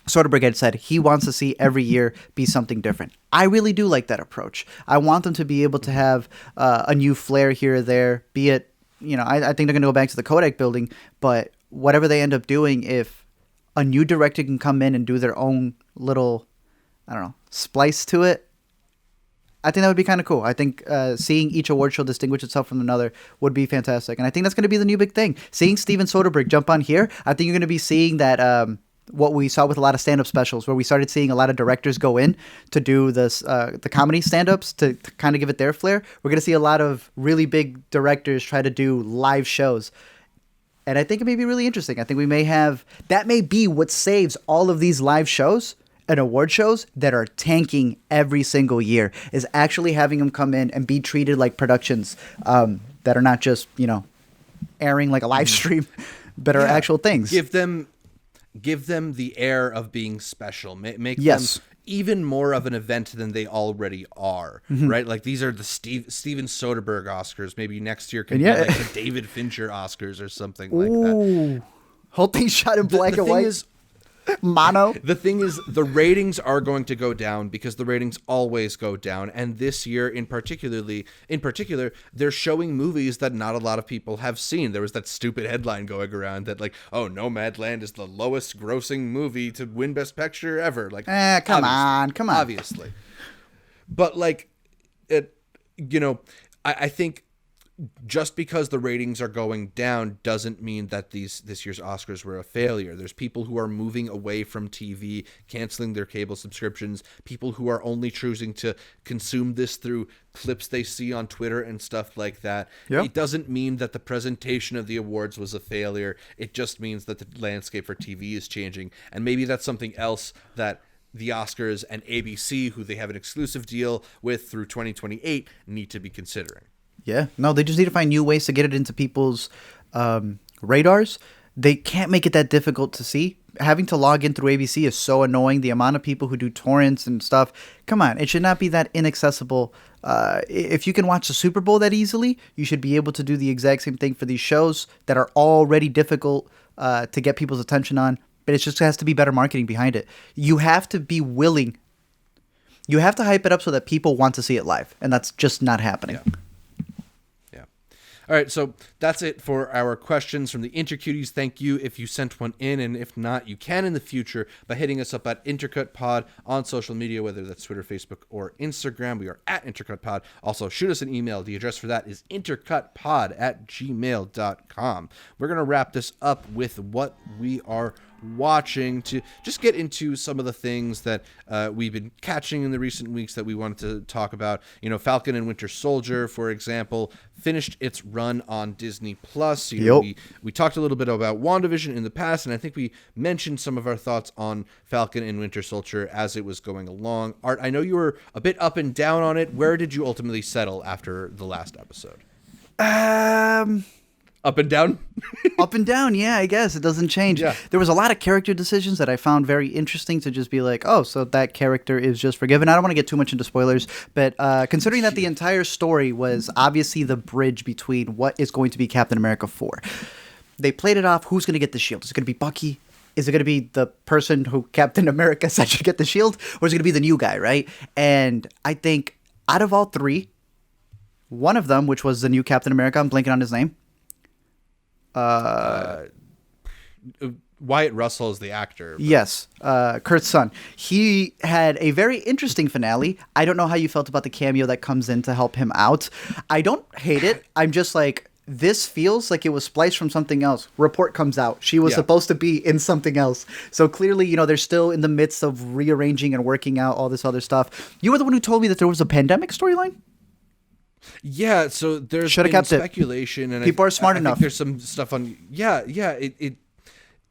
Soderbergh had said he wants to see every year be something different. I really do like that approach. I want them to be able to have a new flair here or there, be it, I think they're going to go back to the Kodak building, but whatever they end up doing, if a new director can come in and do their own little, I don't know, splice to it, I think that would be kind of cool. I think seeing each award show distinguish itself from another would be fantastic. And I think that's going to be the new big thing. Seeing Steven Soderbergh jump on here, I think you're going to be seeing that what we saw with a lot of stand-up specials, where we started seeing a lot of directors go in to do this, the comedy stand-ups to kind of give it their flair. We're going to see a lot of really big directors try to do live shows. And I think it may be really interesting. I think we may have... That may be what saves all of these live shows and award shows that are tanking every single year, is actually having them come in and be treated like productions that are not just, airing like a live stream, but are actual things. Give them the air of being special. Make them even more of an event than they already are, right? Like, these are the Steven Soderbergh Oscars. Maybe next year can be like the David Fincher Oscars or something like that. Whole thing shot in black and white. Mono. The thing is, the ratings are going to go down because the ratings always go down. And this year in particular, they're showing movies that not a lot of people have seen. There was that stupid headline going around that like, oh, Nomadland is the lowest grossing movie to win Best Picture ever. Like, come on. Obviously. But like, I think just because the ratings are going down doesn't mean that this year's Oscars were a failure. There's people who are moving away from TV, canceling their cable subscriptions, people who are only choosing to consume this through clips they see on Twitter and stuff like that. Yep. It doesn't mean that the presentation of the awards was a failure. It just means that the landscape for TV is changing. And maybe that's something else that the Oscars and ABC, who they have an exclusive deal with through 2028, need to be considering. Yeah, no, they just need to find new ways to get it into people's radars. They can't make it that difficult to see. Having to log in through ABC is so annoying. The amount of people who do torrents and stuff. Come on, it should not be that inaccessible. If you can watch the Super Bowl that easily, you should be able to do the exact same thing for these shows that are already difficult to get people's attention on. But it just has to be better marketing behind it. You have to be willing. You have to hype it up so that people want to see it live. And that's just not happening. Yeah. All right, so that's it for our questions from the Intercuties. Thank you if you sent one in, and if not, you can in the future by hitting us up at Intercut Pod on social media, whether that's Twitter, Facebook, or Instagram. We are at Intercut Pod. Also, shoot us an email. The address for that is intercutpod@gmail.com. We're going to wrap this up with what we are watching, to just get into some of the things that we've been catching in the recent weeks that we wanted to talk about. Falcon and Winter Soldier, for example, finished its run on Disney Plus. We talked a little bit about WandaVision in the past, and I think we mentioned some of our thoughts on Falcon and Winter Soldier as it was going along. Art, I know you were a bit up and down on it. Where did you ultimately settle after the last episode? Up and down? Up and down, yeah, I guess. It doesn't change. Yeah. There was a lot of character decisions that I found very interesting to just be like, oh, so that character is just forgiven. I don't want to get too much into spoilers, but considering that the entire story was obviously the bridge between what is going to be Captain America 4, they played it off, who's going to get the shield? Is it going to be Bucky? Is it going to be the person who Captain America said should get the shield? Or is it going to be the new guy, right? And I think out of all three, one of them, which was the new Captain America, I'm blanking on his name. Wyatt Russell is the actor. Yes, Kurt's son. He had a very interesting finale. I don't know how you felt about the cameo that comes in to help him out. I don't hate it. I'm just like, this feels like it was spliced from something else. Report comes out. She was supposed to be in something else. So clearly, they're still in the midst of rearranging and working out all this other stuff. You were the one who told me that there was a pandemic storyline? Yeah, so there's Should've been kept it. speculation, and People are smart I enough. think there's some stuff on. Yeah,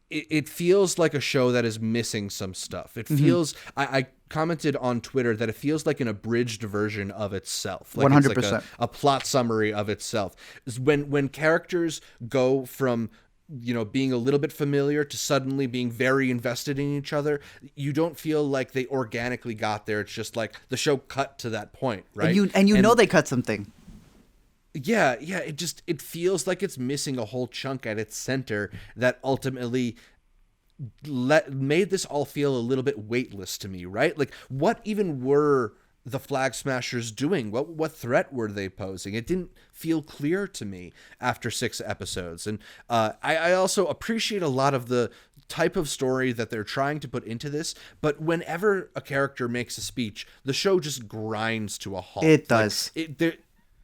it feels like a show that is missing some stuff. It feels. I commented on Twitter that it feels like an abridged version of itself. Like 100%. It's like a plot summary of itself. When characters go from being a little bit familiar to suddenly being very invested in each other, you don't feel like they organically got there. It's just like the show cut to that point, right? And you know they cut something. Yeah, it feels like it's missing a whole chunk at its center that ultimately made this all feel a little bit weightless to me, right? Like, what even were the Flag Smashers doing? What threat were they posing? It didn't feel clear to me after 6 episodes. And I also appreciate a lot of the type of story that they're trying to put into this, but whenever a character makes a speech, the show just grinds to a halt. It does.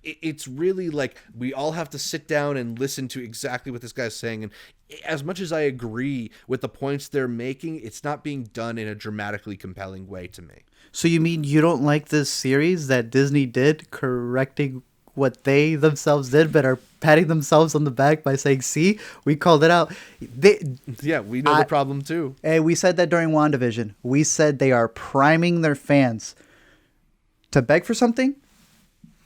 It's really like we all have to sit down and listen to exactly what this guy's saying. And as much as I agree with the points they're making, it's not being done in a dramatically compelling way to me. So you mean you don't like this series that Disney did, correcting what they themselves did, but are patting themselves on the back by saying, see, we called it out. We know the problem too. And we said that during WandaVision. We said they are priming their fans to beg for something,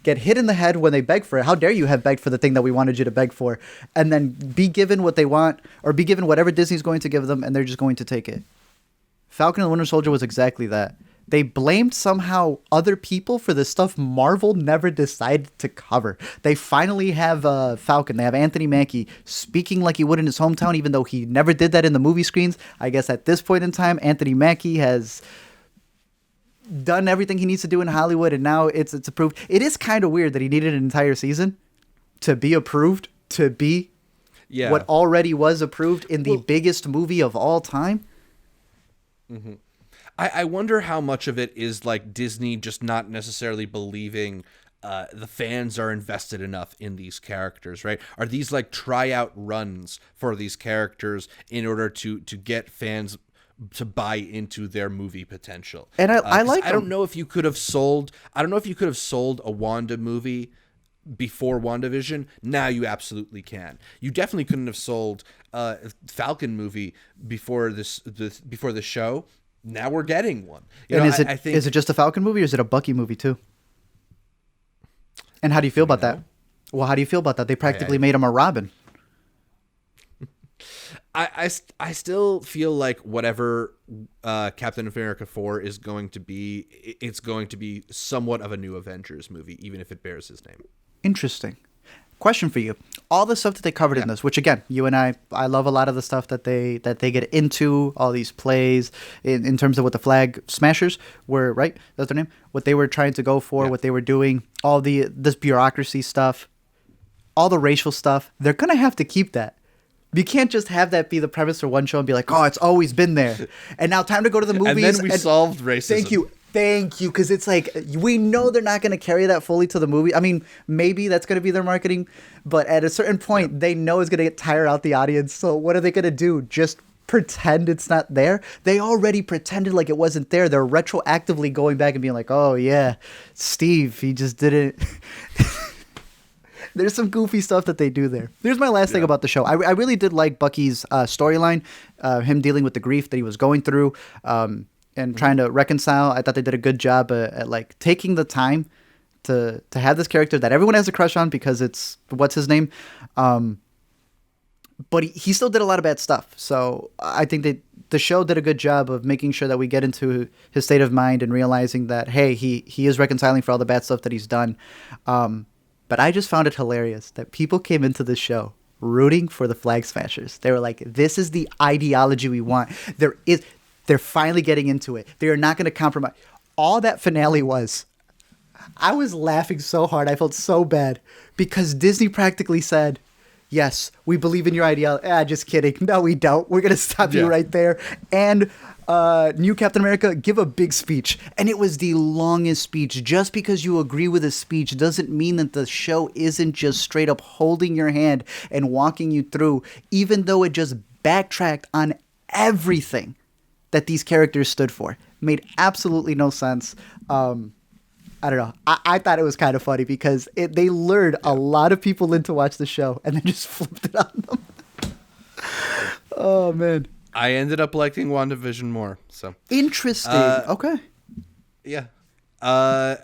get hit in the head when they beg for it. How dare you have begged for the thing that we wanted you to beg for, and then be given what they want, or be given whatever Disney's going to give them, and they're just going to take it. Falcon and the Winter Soldier was exactly that. They blamed somehow other people for the stuff Marvel never decided to cover. They finally have Falcon. They have Anthony Mackie speaking like he would in his hometown, even though he never did that in the movie screens. I guess at this point in time, Anthony Mackie has done everything he needs to do in Hollywood, and now it's approved. It is kind of weird that he needed an entire season to be approved, to be what already was approved in the biggest movie of all time. Mm-hmm. I wonder how much of it is like Disney just not necessarily believing the fans are invested enough in these characters, right? Are these like tryout runs for these characters in order to get fans to buy into their movie potential? And I don't know if you could have sold a Wanda movie before WandaVision. Now you absolutely can. You definitely couldn't have sold a Falcon movie before the show. Now we're getting one. Is it just a Falcon movie, or is it a Bucky movie too? And how do you feel about that? Well, how do you feel about that? They practically made him a Robin. I still feel like whatever Captain America 4 is going to be, it's going to be somewhat of a new Avengers movie, even if it bears his name. Interesting. Question for you. All the stuff that they covered in this, which again, you and I love a lot of the stuff that they get into, all these plays in terms of what the Flag Smashers were, right? That's their name? What they were trying to go for, what they were doing, all this bureaucracy stuff, all the racial stuff. They're going to have to keep that. You can't just have that be the premise for one show and be like, oh, it's always been there. And now time to go to the movies. And then we solved racism. Thank you, because it's like, we know they're not going to carry that fully to the movie. I mean, maybe that's going to be their marketing, but at a certain point, they know it's going to get tired out the audience. So what are they going to do? Just pretend it's not there. They already pretended like it wasn't there. They're retroactively going back and being like, oh yeah, Steve, he just didn't. There's some goofy stuff that they do there. Here's my last thing about the show. I really did like Bucky's storyline, him dealing with the grief that he was going through, and trying to reconcile. I thought they did a good job at like taking the time to have this character that everyone has a crush on because it's what's his name. But he still did a lot of bad stuff. So I think that the show did a good job of making sure that we get into his state of mind and realizing that, hey, he is reconciling for all the bad stuff that he's done. But I just found it hilarious that people came into this show rooting for the Flag Smashers. They were like, this is the ideology we want. They're finally getting into it. They are not going to compromise. All that finale was, I was laughing so hard. I felt so bad because Disney practically said, yes, we believe in your ideology. Just kidding. No, we don't. We're going to stop you right there. And new Captain America, give a big speech. And it was the longest speech. Just because you agree with a speech doesn't mean that the show isn't just straight up holding your hand and walking you through, even though it just backtracked on everything that these characters stood for. Made absolutely no sense. I don't know. I thought it was kind of funny because they lured a lot of people in to watch the show and then just flipped it on them. Oh, man. I ended up liking WandaVision more. So interesting. Okay. Yeah. Another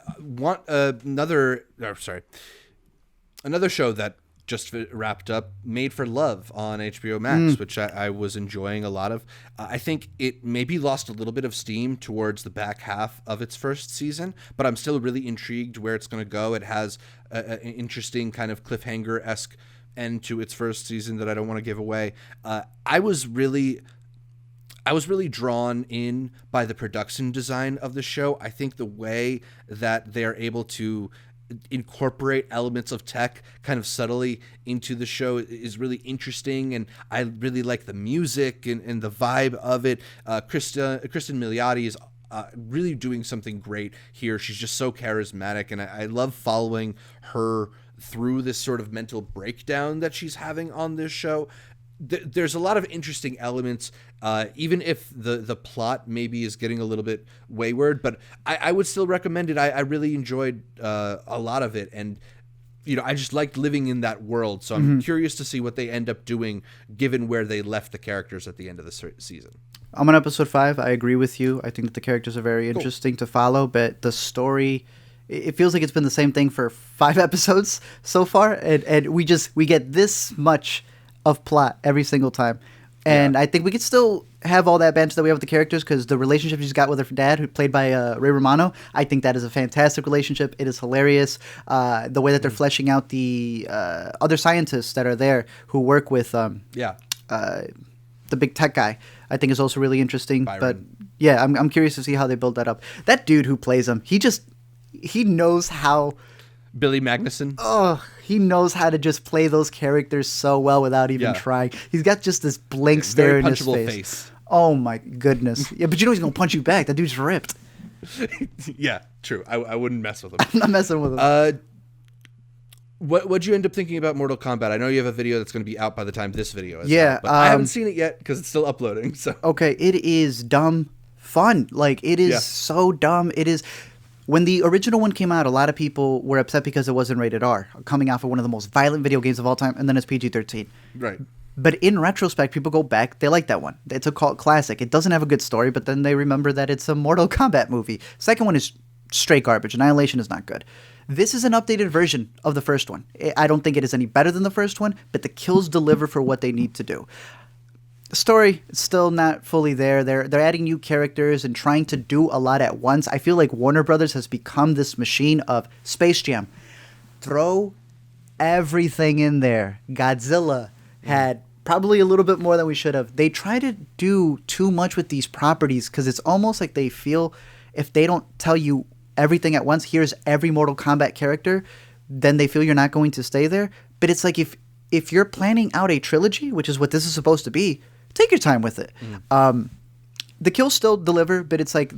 show that just wrapped up, Made for Love on HBO Max, which I was enjoying a lot of. I think it maybe lost a little bit of steam towards the back half of its first season, but I'm still really intrigued where it's going to go. It has an interesting kind of cliffhanger-esque end to its first season that I don't want to give away. I was really drawn in by the production design of the show. I think the way that they're able to incorporate elements of tech kind of subtly into the show is really interesting, and I really like the music and the vibe of it. Kristen Milioti is really doing something great here. She's just so charismatic, and I love following her through this sort of mental breakdown that she's having on this show. There's a lot of interesting elements, even if the plot maybe is getting a little bit wayward, but I would still recommend it. I really enjoyed a lot of it, and I just liked living in that world, so I'm curious to see what they end up doing given where they left the characters at the end of the season. I'm on episode 5. I agree with you. I think that the characters are very interesting to follow, but the story, it feels like it's been the same thing for 5 episodes so far, and we get this much of plot every single time. And I think we could still have all that banter that we have with the characters, because the relationship she's got with her dad, who played by Ray Romano, I think that is a fantastic relationship. It is hilarious. The way that they're fleshing out the other scientists that are there who work with the big tech guy, I think is also really interesting. Byron. But yeah, I'm curious to see how they build that up. That dude who plays him, he knows how. Billy Magnuson. Oh, he knows how to just play those characters so well without even trying. He's got just this blank stare in his face. Oh my goodness. Yeah, but he's gonna punch you back. That dude's ripped. Yeah, true. I wouldn't mess with him. I'm not messing with him. What'd you end up thinking about Mortal Kombat? I know you have a video that's going to be out by the time this video is out, but I haven't seen it yet because it's still uploading. So okay, it is dumb fun. Like, it is so dumb. It is. When the original one came out, a lot of people were upset because it wasn't rated R, coming off of one of the most violent video games of all time, and then it's PG-13. Right. But in retrospect, people go back, they like that one. It's a cult classic. It doesn't have a good story, but then they remember that it's a Mortal Kombat movie. Second one is straight garbage. Annihilation is not good. This is an updated version of the first one. I don't think it is any better than the first one, but the kills deliver for what they need to do. Story still not fully there. They're adding new characters and trying to do a lot at once. I feel like Warner Brothers has become this machine of Space Jam. Throw everything in there. Godzilla had probably a little bit more than we should have. They try to do too much with these properties because it's almost like they feel if they don't tell you everything at once, here's every Mortal Kombat character, then they feel you're not going to stay there. But it's like if you're planning out a trilogy, which is what this is supposed to be, take your time with it. The kills still deliver, but it's like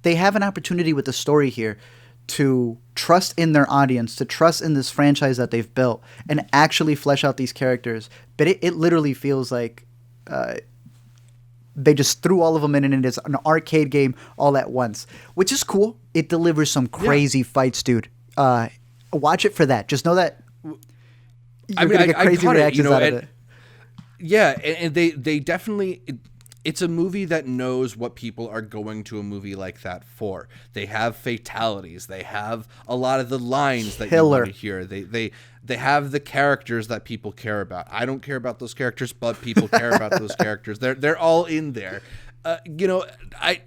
they have an opportunity with the story here to trust in their audience, to trust in this franchise that they've built, and actually flesh out these characters. But it literally feels like They just threw all of them in, and it's an arcade game all at once, which is cool. It delivers some crazy fights, dude. Watch it for that. Just know that you're gonna get crazy reactions out of it. Yeah, and they definitely. It's a movie that knows what people are going to a movie like that for. They have fatalities. They have a lot of the lines that you want to hear. They have the characters that people care about. I don't care about those characters, but people care about those characters. They're all in there. I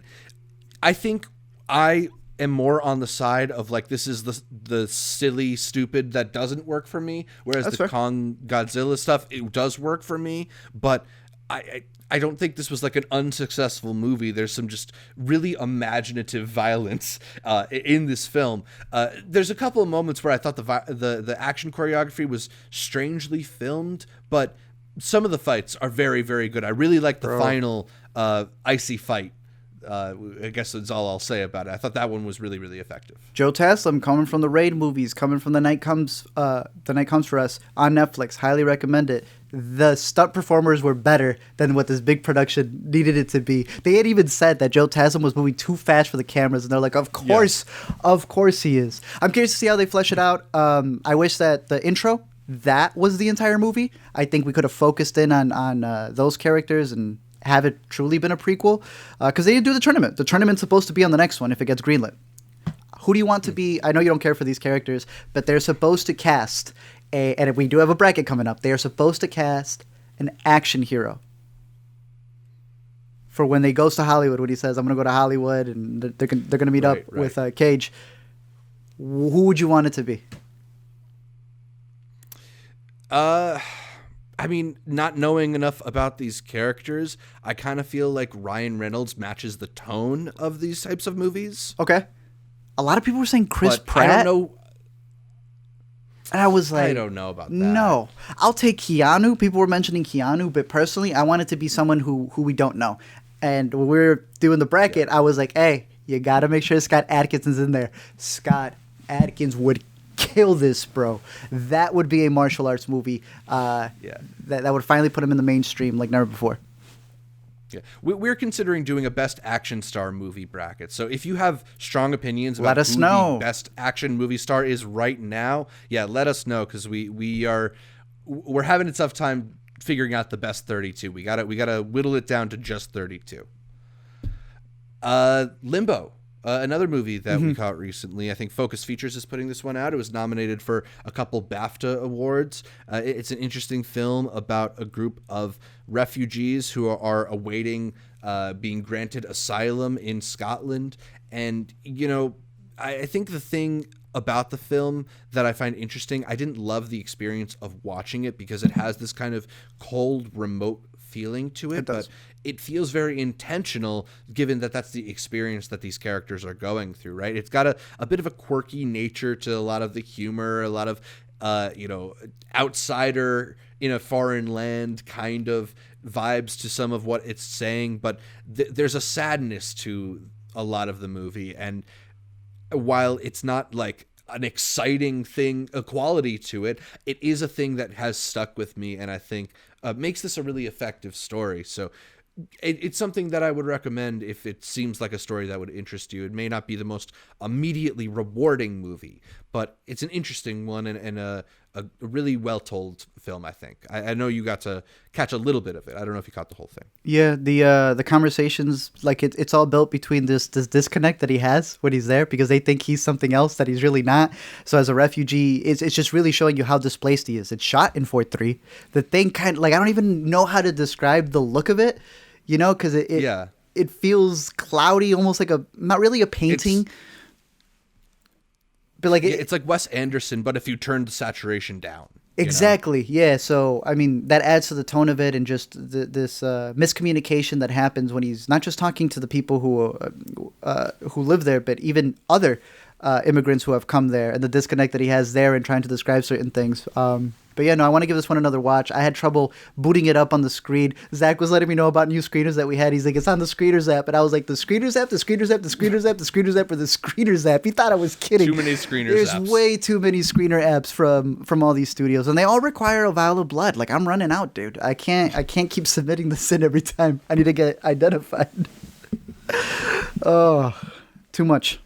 think I am more on the side of like this is the silly, stupid that doesn't work for me. Whereas the Kong Godzilla stuff, it does work for me, but I don't think this was like an unsuccessful movie. There's some just really imaginative violence in this film. There's a couple of moments where I thought the action choreography was strangely filmed, but some of the fights are very, very good. I really like the final icy fight. I guess that's all I'll say about it. I thought that one was really, really effective. Joe Taslim, coming from the Raid movies, coming from The Night Comes for Us on Netflix. Highly recommend it. The stunt performers were better than what this big production needed it to be. They had even said that Joe Taslim was moving too fast for the cameras, and they're like, of course he is. I'm curious to see how they flesh it out. I wish that the intro, that was the entire movie. I think we could have focused in on those characters and have it truly been a prequel, because they didn't do the tournament. The tournament's supposed to be on the next one if it gets greenlit. Who do you want to be? I know you don't care for these characters, but they're supposed to cast and we do have a bracket coming up. They are supposed to cast an action hero for when they goes to Hollywood. When he says, "I'm going to go to Hollywood," and they're going to meet up with Cage. Who would you want it to be? I mean, not knowing enough about these characters, I kind of feel like Ryan Reynolds matches the tone of these types of movies. Okay. A lot of people were saying Chris Pratt. I don't know. And I was like, I don't know about that. No. I'll take Keanu. People were mentioning Keanu, but personally, I want it to be someone who we don't know. And when we were doing the bracket, I was like, hey, you got to make sure Scott Adkinson's in there. Scott Adkins would kill this, bro. That would be a martial arts movie. That would finally put him in the mainstream like never before. Yeah, we're considering doing a best action star movie bracket. So if you have strong opinions about who the best action movie star is right now, let us know, because we're having a tough time figuring out the best 32. We gotta whittle it down to just 32. Limbo. Another movie that we caught recently. I think Focus Features is putting this one out. It was nominated for a couple BAFTA awards. It's an interesting film about a group of refugees who are awaiting being granted asylum in Scotland. And, I think the thing about the film that I find interesting, I didn't love the experience of watching it because it has this kind of cold, remote feeling to it, but it feels very intentional given that that's the experience that these characters are going through, right? It's got a bit of a quirky nature to a lot of the humor, a lot of outsider in a foreign land kind of vibes to some of what it's saying, but there's a sadness to a lot of the movie, and while it's not like an exciting thing, a quality to it, it is a thing that has stuck with me, and I think makes this a really effective story. So it's something that I would recommend if it seems like a story that would interest you. It may not be the most immediately rewarding movie, but it's an interesting one and a really well-told film, I think. I know you got to catch a little bit of it. I don't know if you caught the whole thing. Yeah, the conversations, like it's all built between this disconnect that he has when he's there, because they think he's something else that he's really not. So as a refugee, it's just really showing you how displaced he is. It's shot in 4:3. The thing kind of, like, I don't even know how to describe the look of it, because it feels cloudy, almost like not really a painting. But like it's like Wes Anderson, but if you turn the saturation down. Exactly. Yeah. So, I mean, that adds to the tone of it, and just this miscommunication that happens when he's not just talking to the people who live there, but even other immigrants who have come there, and the disconnect that he has there and trying to describe certain things. But yeah, no, I want to give this one another watch. I had trouble booting it up on the screen. Zach was letting me know about new screeners that we had. He's like, it's on the screeners app. And I was like, the screeners app, the screeners app, the screeners app, the screeners app, or the screeners app. He thought I was kidding. Too many screeners There's apps. way too many screener apps from all these studios. And they all require a vial of blood. Like, I'm running out, dude. I can't keep submitting this in every time. I need to get identified. Oh, too much.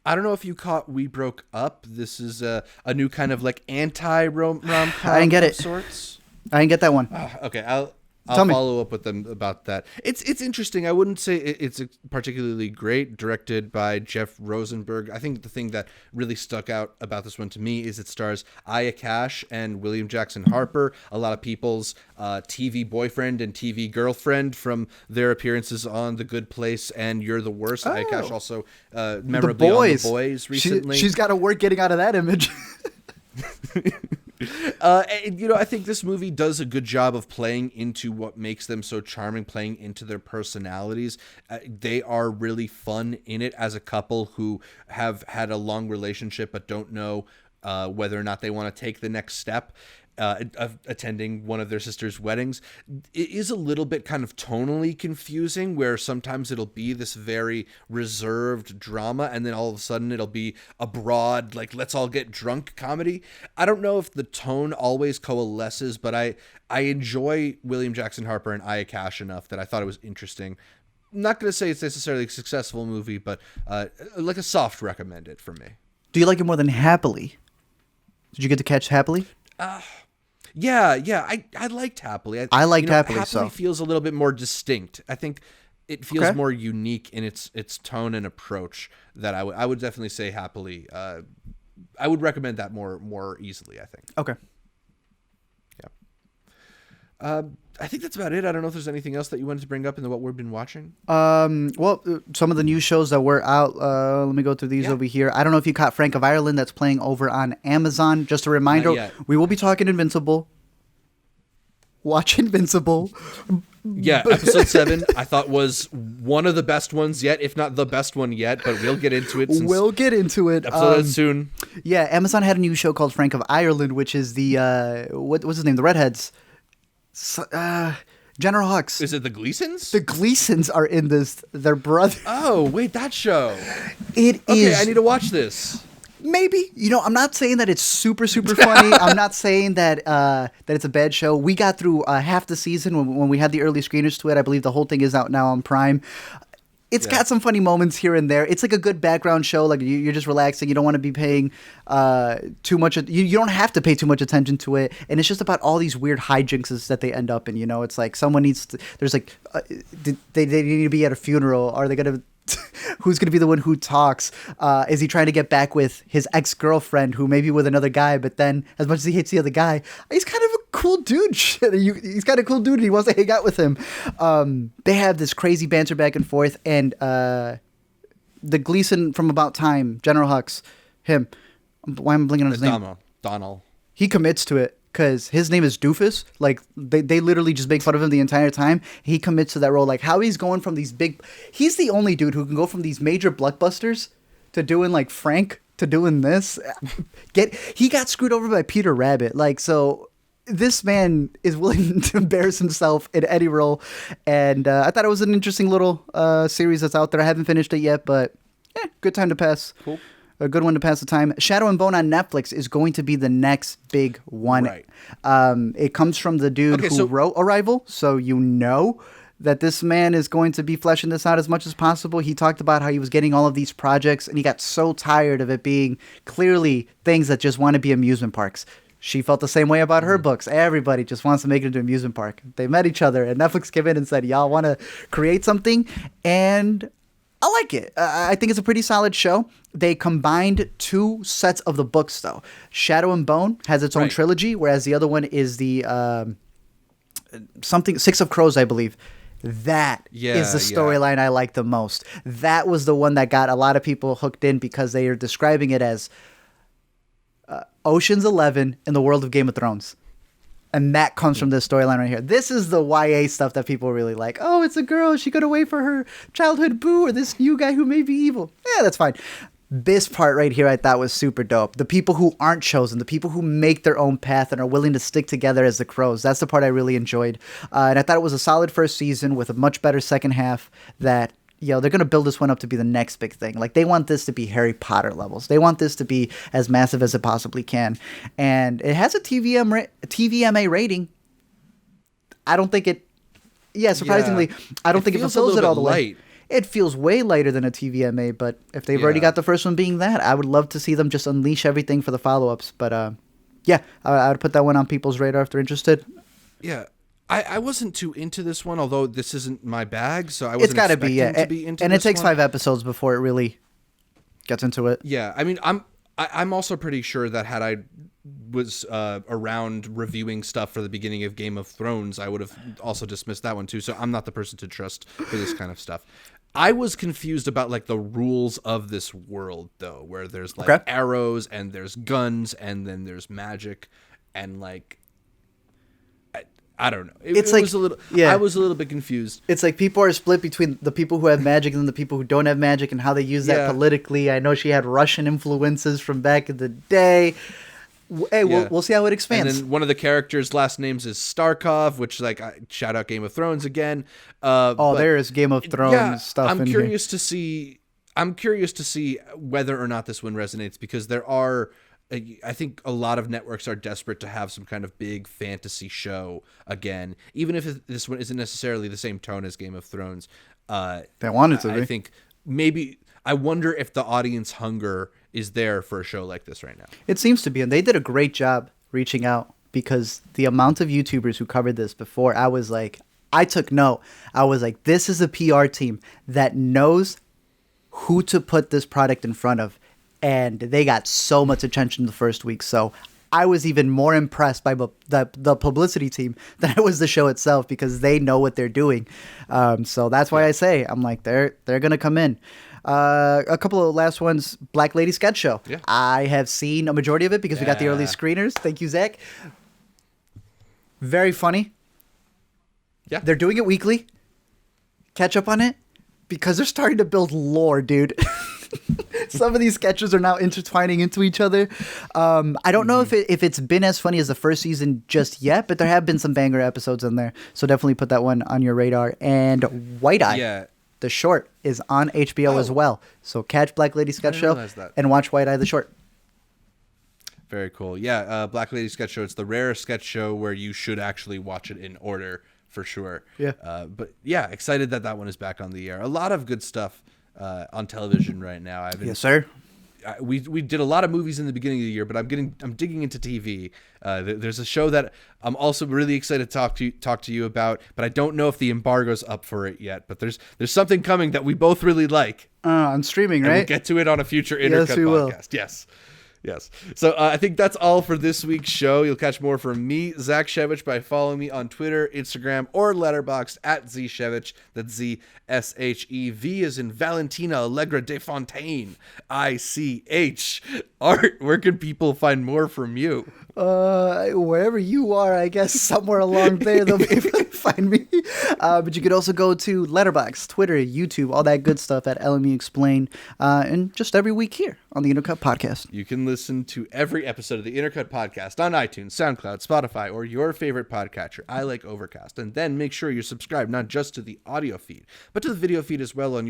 I don't know if you caught We Broke Up. This is a new kind of like anti-rom-com I didn't get of it. sorts. I didn't get that one. Okay, I'll Tell me. follow up with them about that. It's interesting. I wouldn't say it's particularly great. Directed by Jeff Rosenberg. I think the thing that really stuck out about this one to me is it stars Aya Cash and William Jackson Harper. A lot of people's TV boyfriend and TV girlfriend from their appearances on The Good Place and You're the Worst. Aya Cash also memorably on The Boys recently. She's got to work getting out of that image. I think this movie does a good job of playing into what makes them so charming, playing into their personalities. They are really fun in it as a couple who have had a long relationship but don't know whether or not they want to take the next step. Of attending one of their sister's weddings. It is a little bit kind of tonally confusing, where sometimes it'll be this very reserved drama and then all of a sudden it'll be a broad, like, let's all get drunk comedy. I don't know if the tone always coalesces, but I enjoy William Jackson Harper and Aya Cash enough that I thought it was interesting. I'm not going to say it's necessarily a successful movie, but like a soft recommended for me. Do you like it more than Happily? Did you get to catch Happily? Yeah, I liked Happily. I liked Happily. Happily feels a little bit more distinct. I think it feels more unique in its tone and approach. That I would definitely say Happily. I would recommend that more easily, I think. Okay. Yeah. I think that's about it. I don't know if there's anything else that you wanted to bring up in what we've been watching. Well, some of the new shows that were out. Let me go through these over here. I don't know if you caught Frank of Ireland. That's playing over on Amazon. Just a reminder, we will be talking Invincible. Watch Invincible. Yeah, episode 7 I thought was one of the best ones yet, if not the best one yet. But we'll get into it. We'll get into it. Episode soon. Yeah, Amazon had a new show called Frank of Ireland, which is the what's his name? The Redheads. General Hux. Is it the Gleasons? The Gleasons are in this. They're brothers. Oh, wait, that show. It is. Okay, I need to watch this. Maybe. I'm not saying that it's super, super funny. I'm not saying that that it's a bad show. We got through half the season when we had the early screeners to it. I believe the whole thing is out now on Prime. It's got some funny moments here and there. It's like a good background show. Like you're just relaxing. You don't want to be paying too much. You don't have to pay too much attention to it. And it's just about all these weird hijinks that they end up in. It's like someone needs to. There's like they need to be at a funeral. Are they gonna? Who's going to be the one who talks? Is he trying to get back with his ex-girlfriend who may be with another guy, but then as much as he hates the other guy, he's kind of a cool dude. He's kind of a cool dude and he wants to hang out with him. They have this crazy banter back and forth, and the Gleason from About Time, General Hux, him. Why am I blinking on his name? Donald. He commits to it. Because his name is Doofus. Like, they literally just make fun of him the entire time. He commits to that role. Like, how he's going from these big... He's the only dude who can go from these major blockbusters to doing, like, Frank to doing this. He got screwed over by Peter Rabbit. Like, so... This man is willing to embarrass himself in any role. And I thought it was an interesting little series that's out there. I haven't finished it yet, but... good time to pass. Cool. A good one to pass the time. Shadow and Bone on Netflix is going to be the next big one. Right. It comes from the dude who wrote Arrival, so that this man is going to be fleshing this out as much as possible. He talked about how he was getting all of these projects, and he got so tired of it being clearly things that just want to be amusement parks. She felt the same way about her books. Everybody just wants to make it into an amusement park. They met each other, and Netflix came in and said, y'all want to create something? And... I like it. I think it's a pretty solid show. They combined 2 sets of the books, though. Shadow and Bone has its own trilogy, whereas the other one is the Six of Crows, I believe. That is the storyline I like the most. That was the one that got a lot of people hooked in because they are describing it as Ocean's 11 in the world of Game of Thrones. And that comes from this storyline right here. This is the YA stuff that people really like. Oh, it's a girl. She got away for her childhood boo or this new guy who may be evil. Yeah, that's fine. This part right here I thought was super dope. The people who aren't chosen, the people who make their own path and are willing to stick together as the crows. That's the part I really enjoyed. And I thought it was a solid first season with a much better second half that, they're going to build this one up to be the next big thing. Like, they want this to be Harry Potter levels. They want this to be as massive as it possibly can. And it has a TVMA rating. I don't think it... Yeah, surprisingly, I don't think it fulfills it all the way. It feels way lighter than a TVMA, but if they've already got the first one being that, I would love to see them just unleash everything for the follow-ups. But, I would put that one on people's radar if they're interested. Yeah. I wasn't too into this one, although this isn't my bag, so I wasn't expecting to be into this one. And it takes 5 episodes before it really gets into it. Yeah, I mean, I'm also pretty sure that had I was around reviewing stuff for the beginning of Game of Thrones, I would have also dismissed that one too, so I'm not the person to trust for this kind of stuff. I was confused about like the rules of this world though, where there's like arrows and there's guns and then there's magic and like I don't know. It was a little. I was a little bit confused. It's like people are split between the people who have magic and the people who don't have magic, and how they use that politically. I know she had Russian influences from back in the day. Hey, we'll see how it expands. And then one of the characters' last names is Starkov, which shout out Game of Thrones again. There is Game of Thrones stuff. I'm curious to see. I'm curious to see whether or not this one resonates, because there are. I think a lot of networks are desperate to have some kind of big fantasy show again, even if this one isn't necessarily the same tone as Game of Thrones. They want it to be. I think maybe I wonder if the audience hunger is there for a show like this right now. It seems to be, and they did a great job reaching out, because the amount of YouTubers who covered this before, I took note. I was like, this is a PR team that knows who to put this product in front of. And they got so much attention the first week. So I was even more impressed by the publicity team than I was the show itself, because they know what they're doing. So that's why I say, I'm like, they're going to come in. A couple of last ones, Black Lady Sketch Show. Yeah. I have seen a majority of it because we got the early screeners. Thank you, Zach. Very funny. Yeah. They're doing it weekly. Catch up on it, because they're starting to build lore, dude. Some of these sketches are now intertwining into each other. I don't know if it's been as funny as the first season just yet, but there have been some banger episodes in there. So definitely put that one on your radar. And White Eye, the short, is on HBO as well. So catch Black Lady Sketch Show and watch White Eye, the short. Very cool. Yeah, Black Lady Sketch Show. It's the rare sketch show where you should actually watch it in order, for sure. Yeah. But yeah, excited that one is back on the air. A lot of good stuff on television right now. Yes, sir. We did a lot of movies in the beginning of the year, but I'm digging into TV. There's a show that I'm also really excited to talk to you about, but I don't know if the embargo's up for it yet. But there's something coming that we both really like. On streaming, right? We'll get to it on a future Intercut podcast. Will. Yes. So I think that's all for this week's show. You'll catch more from me, Zach Shevich, by following me on Twitter, Instagram, or Letterboxd at ZShevich. That's ZSHEV as in Valentina Allegra de Fontaine. ICH. Art, where can people find more from you? Wherever you are, I guess, somewhere along there, they'll be able to find me. But you could also go to Letterboxd, Twitter, YouTube, all that good stuff at LME Explain, and just every week here on the Intercut Podcast. You can listen to every episode of the Intercut Podcast on iTunes, SoundCloud, Spotify, or your favorite podcatcher. I like Overcast. And then make sure you're subscribed not just to the audio feed, but to the video feed as well on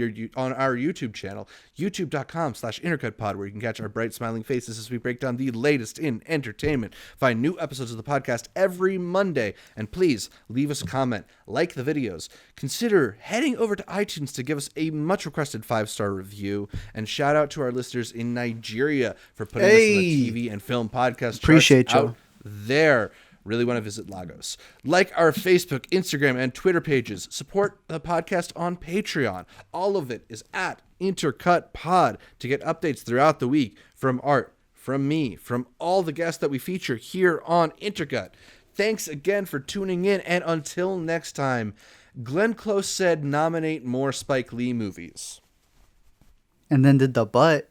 our YouTube channel, youtube.com/IntercutPod, where you can catch our bright smiling faces as we break down the latest in entertainment. Find new episodes of the podcast every Monday. And please leave us a comment, like the videos. Consider heading over to iTunes to give us a much requested 5-star review. And shout out to our listeners in Nigeria for putting us in the TV and film podcast Appreciate charts out there. Really want to visit Lagos. Like our Facebook, Instagram, and Twitter pages. Support the podcast on Patreon. All of it is at Intercut Pod to get updates throughout the week from Art, from me, from all the guests that we feature here on Intercut. Thanks again for tuning in, and until next time, Glenn Close said nominate more Spike Lee movies. And then did the butt.